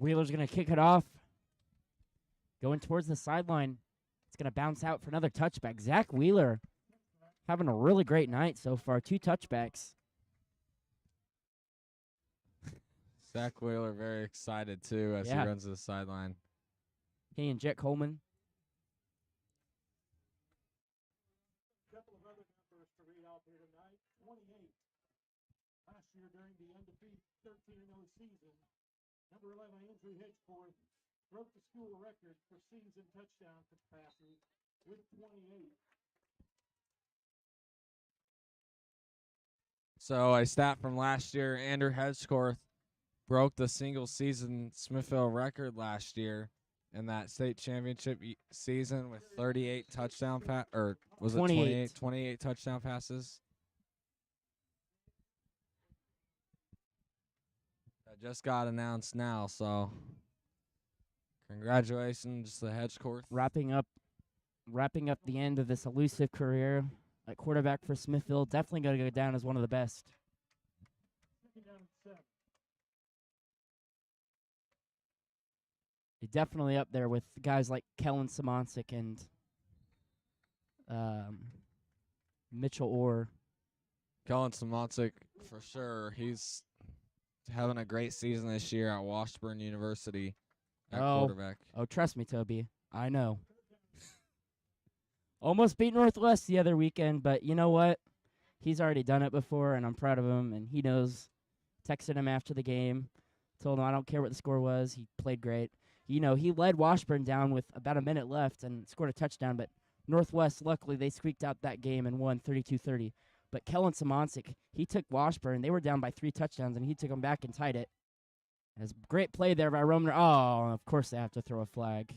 Wheeler's going to kick it off. Going towards the sideline. It's going to bounce out for another touchback. Zach Wheeler having a really great night so far. 2 touchbacks. Zach Wheeler very excited, too, as Yeah. he runs to the sideline. He and Jet Coleman. A couple of other numbers to read off here tonight. 28. Last year during the undefeated 13-0 season, number 11, Andrew Hedgeforth, broke the school record for season touchdown passes with 28. So a stat from last year, Andrew Hedgeforth broke the single-season Smithville record last year in that state championship season with 38 touchdown or was it 28. 28 touchdown passes. That just got announced now, so congratulations to Hedgeforth. Wrapping up the end of this elusive career at quarterback for Smithville. Definitely going to go down as one of the best. Second down and 7. He's definitely up there with guys like Kellen Simoncic and Mitchell Orr. Kellen Simoncic, for sure. He's having a great season this year at Washburn University at quarterback. Oh, trust me, Toby. I know. Almost beat Northwest the other weekend, but you know what? He's already done it before, and I'm proud of him, and he knows. Texted him after the game, told him I don't care what the score was. He played great. You know, he led Washburn down with about a minute left and scored a touchdown, but Northwest, luckily, they squeaked out that game and won 32-30. But Kellen Simoncic, he took Washburn. They were down by 3 touchdowns, and he took them back and tied it. It was a great play there by Roman. Oh, of course they have to throw a flag.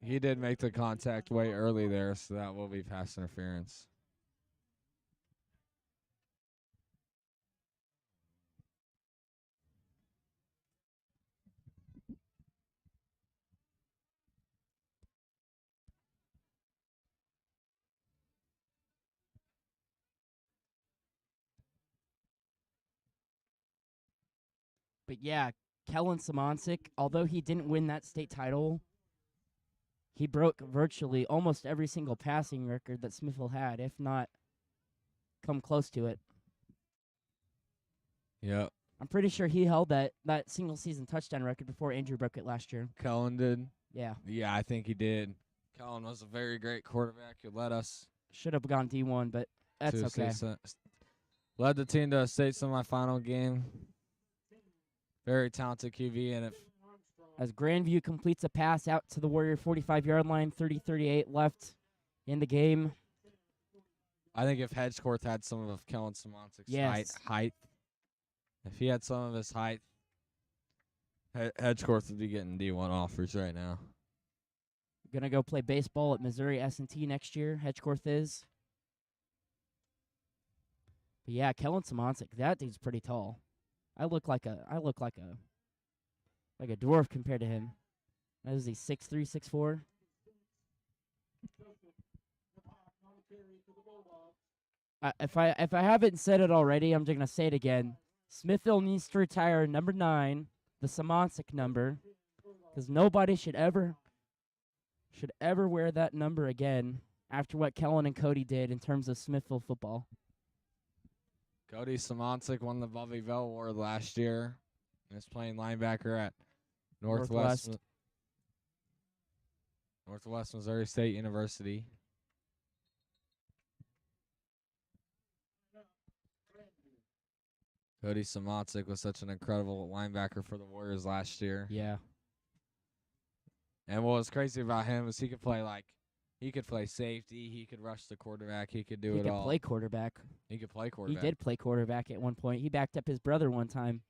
He did make the contact way early there, so that will be pass interference. But yeah, Kellen Simoncic, although he didn't win that state title, he broke virtually almost every single passing record that Smithville had, if not come close to it. Yep. I'm pretty sure he held that single season touchdown record before Andrew broke it last year. Kellen did. Yeah. Yeah, I think he did. Kellen was a very great quarterback. He led us. Should have gone D1, but that's to a okay. Led the team to a state semifinal game. Very talented QB, and if As Grandview completes a pass out to the Warrior 45-yard line, 30-38 left in the game. I think if Hedgecourt had some of Kellen Simoncic's Yes. height, if he had some of his height, Hedgecourt would be getting D1 offers right now. Gonna go play baseball at Missouri S&T next year. Hedgecorth is. But yeah, Kellen Simoncic, that dude's pretty tall. I look like a dwarf compared to him. What is he, 6'3", 6'4"? If I haven't said it already, I'm just gonna say it again. Smithville needs to retire number 9, the Simoncic number, because nobody should ever wear that number again after what Kellen and Cody did in terms of Smithville football. Cody Simoncic won the Bobby Bell Award last year. And is playing linebacker at Northwest Missouri State University. Cody Simoncic was such an incredible linebacker for the Warriors last year. Yeah. And what was crazy about him is he could play safety, he could rush the quarterback, he could do He it could all. play quarterback. He could play quarterback. He did play quarterback at one point. He backed up his brother one time.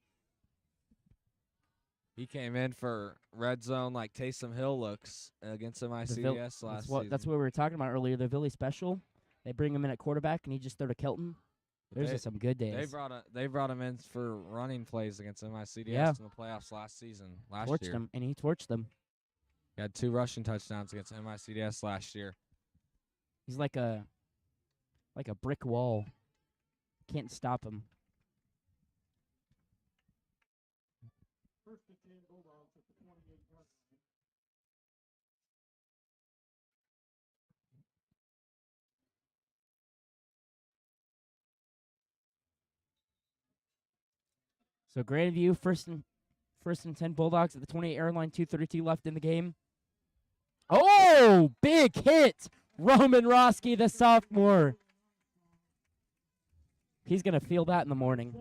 He came in for red zone like Taysom Hill looks against MICDS last season. That's what we were talking about earlier. The Philly special. They bring him in at quarterback, and he just threw to Kelton. Those are some good days. They brought him in for running plays against MICDS in the playoffs last year. Torched them, and he torched them. He had 2 rushing touchdowns against MICDS last year. He's like a brick wall. Can't stop him. First and 10 Bulldogs at the 28-yard line. So Grandview, first and 10 Bulldogs at the 28-yard line, 2:32 left in the game. Oh, big hit! Roman Roski, the sophomore. He's going to feel that in the morning.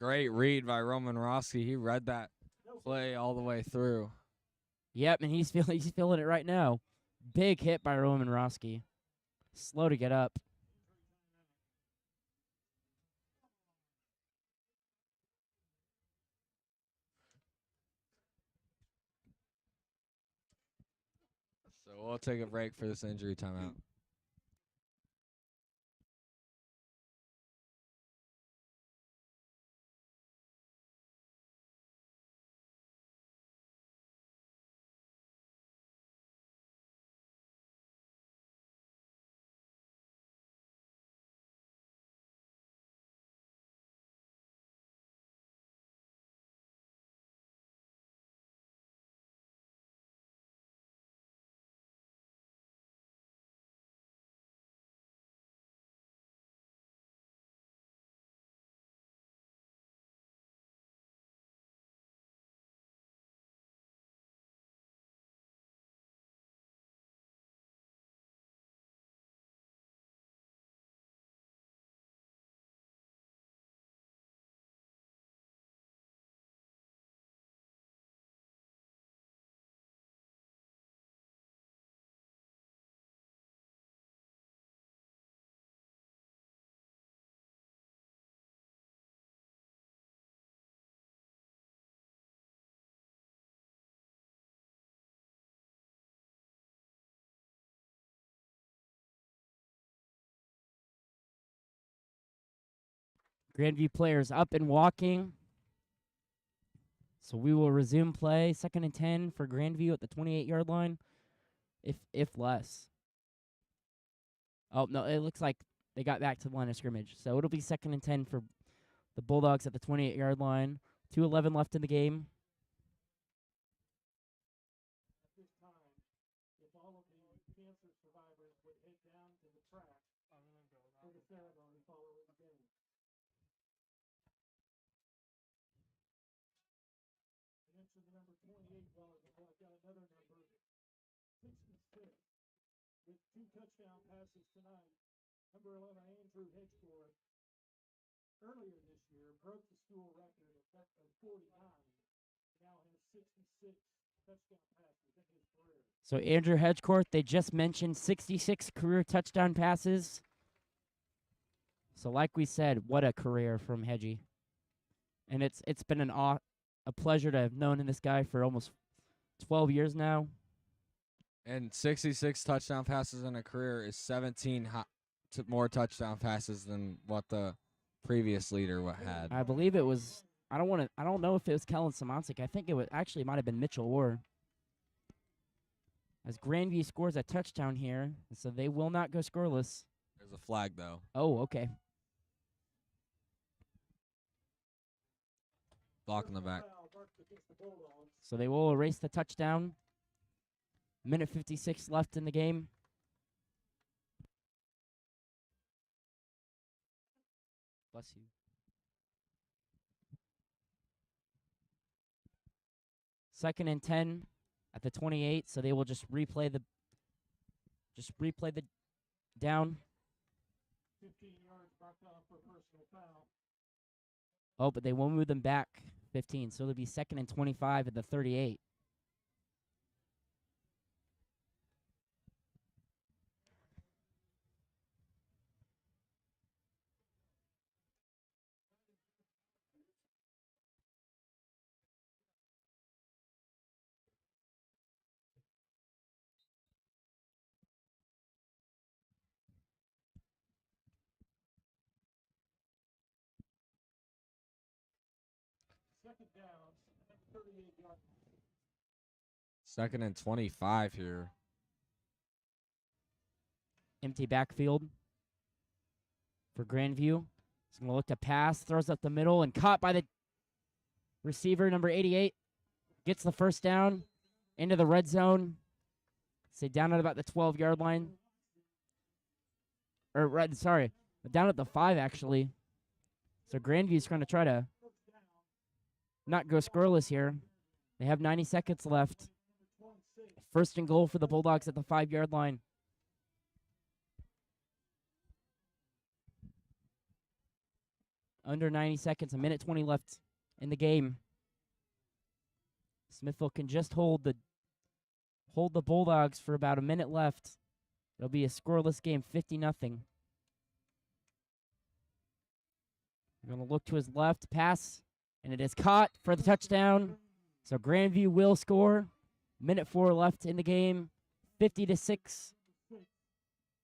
Great read by Roman Roski. He read that play all the way through. Yep, and he's feeling it right now. Big hit by Roman Roski. Slow to get up. So we'll take a break for this injury timeout. Grandview players up and walking. So we will resume play. 2nd and 10 for Grandview at the 28-yard line, if less. Oh, no, it looks like they got back to the line of scrimmage. So it'll be 2nd and 10 for the Bulldogs at the 28-yard line. 2:11 left in the game. At this time, if all of the cancer survivors would head down to the track for the ceremony following the game. And then to the number 28 volleyball, I've got another number, 66, with 2 touchdown passes tonight. Number 11, Andrew Hedgecourt, earlier this year, broke the school record of 49. Now has 66 touchdown passes in his career. So Andrew Hedgecourt, they just mentioned 66 career touchdown passes. So like we said, what a career from Hedgie. And it's been a pleasure to have known this guy for almost 12 years now. And 66 touchdown passes in a career is 17 more touchdown passes than what the previous leader had. I believe it was. I don't know if it was Kellen Simoncic. I think it might have been Mitchell Orr. As Grandview scores a touchdown here, so they will not go scoreless. There's a flag though. Oh, okay. Block in the back. So they will erase the touchdown. Minute 56 left in the game. Bless you. 2nd and 10 at the 28, so they will just replay the down. 15 yards marked off for personal foul. Oh, but they will move them back 15, so it'll be 2nd and 25 at the 38. Second down, 38 yards. 2nd and 25 here. Empty backfield for Grandview. He's going to look to pass, throws up the middle, and caught by the receiver, number 88. Gets the first down into the red zone. Say down at about the 12-yard line. Down at the 5, actually. So Grandview's going to try to not go scoreless here. They have 90 seconds left. 1st and goal for the Bulldogs at the 5-yard line. Under 90 seconds, a minute 20 left in the game. Smithville can just hold the Bulldogs for about a minute left. It'll be a scoreless game, 50-0. We're going to look to his left, pass, and it is caught for the touchdown. So Grandview will score. Minute 4 left in the game, 50-6.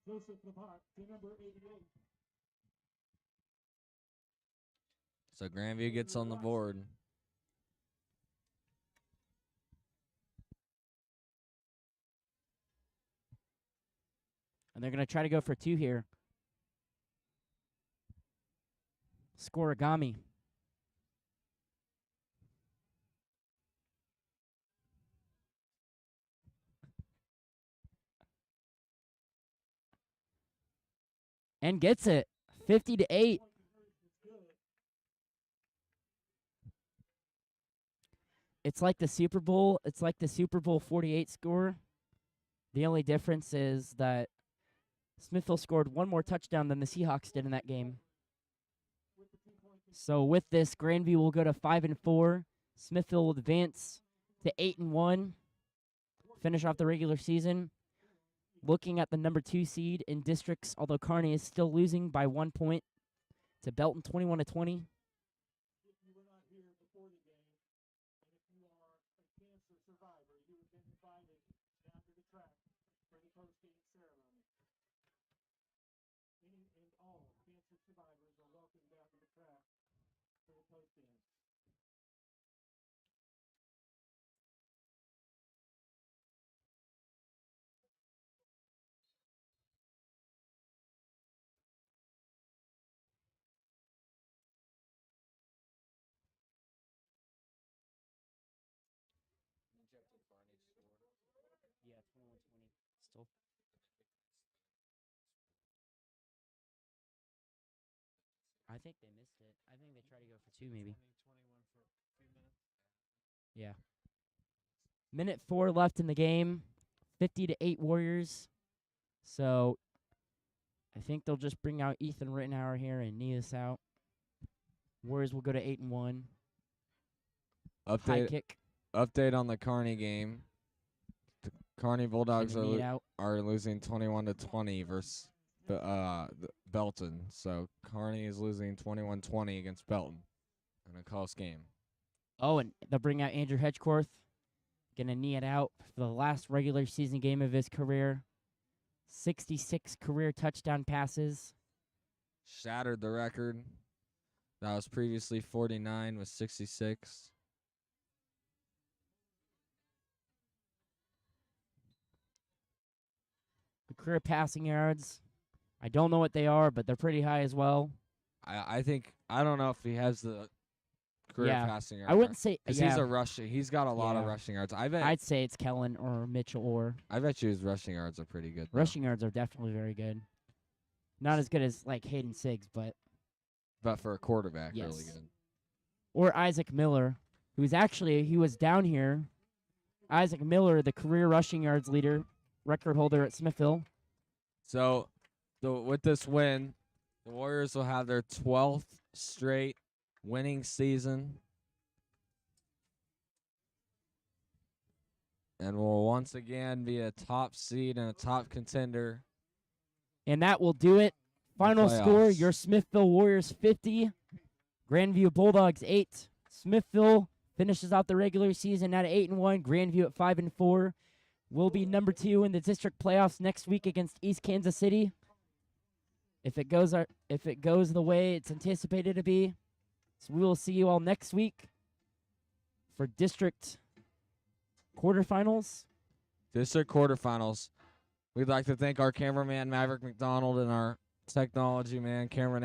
Joseph Lamont to number 88. So Grandview gets on the board. And they're going to try to go for 2 here. Scoregami. And gets it. 50-8. It's like the Super Bowl. It's like the Super Bowl 48 score. The only difference is that Smithville scored 1 more touchdown than the Seahawks did in that game. So with this, Grandview will go to 5-4. Smithville will advance to 8-1. Finish off the regular season. Looking at the number 2 seed in districts, although Kearney is still losing by 1 point to Belton, 21-20. If you were not here before the game, and if you are a cancer survivor, you have been invited down to the track for the post-game ceremony. Any and all cancer survivors are welcome down to the track in. Yeah, 21-20. Still. I think they missed it. I think they tried to go for 2 maybe. Yeah. Minute 4 left in the game. 50-8 Warriors. So I think they'll just bring out Ethan Rittenhauer here and knee us out. Warriors will go to 8-1. High Update kick. update on the Kearney game. The Kearney Bulldogs Gonna knee it out. are losing 21-20 versus Belton. So Kearney is losing 21-20 against Belton in a close game. Oh, and they'll bring out Andrew Hedgecorth. Gonna knee it out for the last regular season game of his career. 66 career touchdown passes. Shattered the record. That was previously 49 with 66. The career passing yards. I don't know what they are, but they're pretty high as well. I think I don't know if he has the career Yeah, passing yards. I wouldn't say. Because Yeah, he's a rusher. He's got a lot of Yeah. rushing yards. I'd say it's Kellen or Mitchell or I bet you his rushing yards are pretty good. Though. rushing yards are definitely very good. Not as good as like Hayden Siggs, but But for a quarterback, really Yes. good. or Isaac Miller, who's actually he was down here. Isaac Miller, the career rushing yards leader, record holder at Smithville. So, with this win, the Warriors will have their 12th straight winning season. And will once again be a top seed and a top contender. And that will do it. Final score, playoffs. your Smithville Warriors 50, Grandview Bulldogs 8. Smithville finishes out the regular season at 8-1, Grandview at 5-4. Will be number 2 in the district playoffs next week against East Kansas City. If it goes the way it's anticipated to be. So we will see you all next week for district quarterfinals. District quarterfinals. We'd like to thank our cameraman, Maverick McDonald, and our technology man, Cameron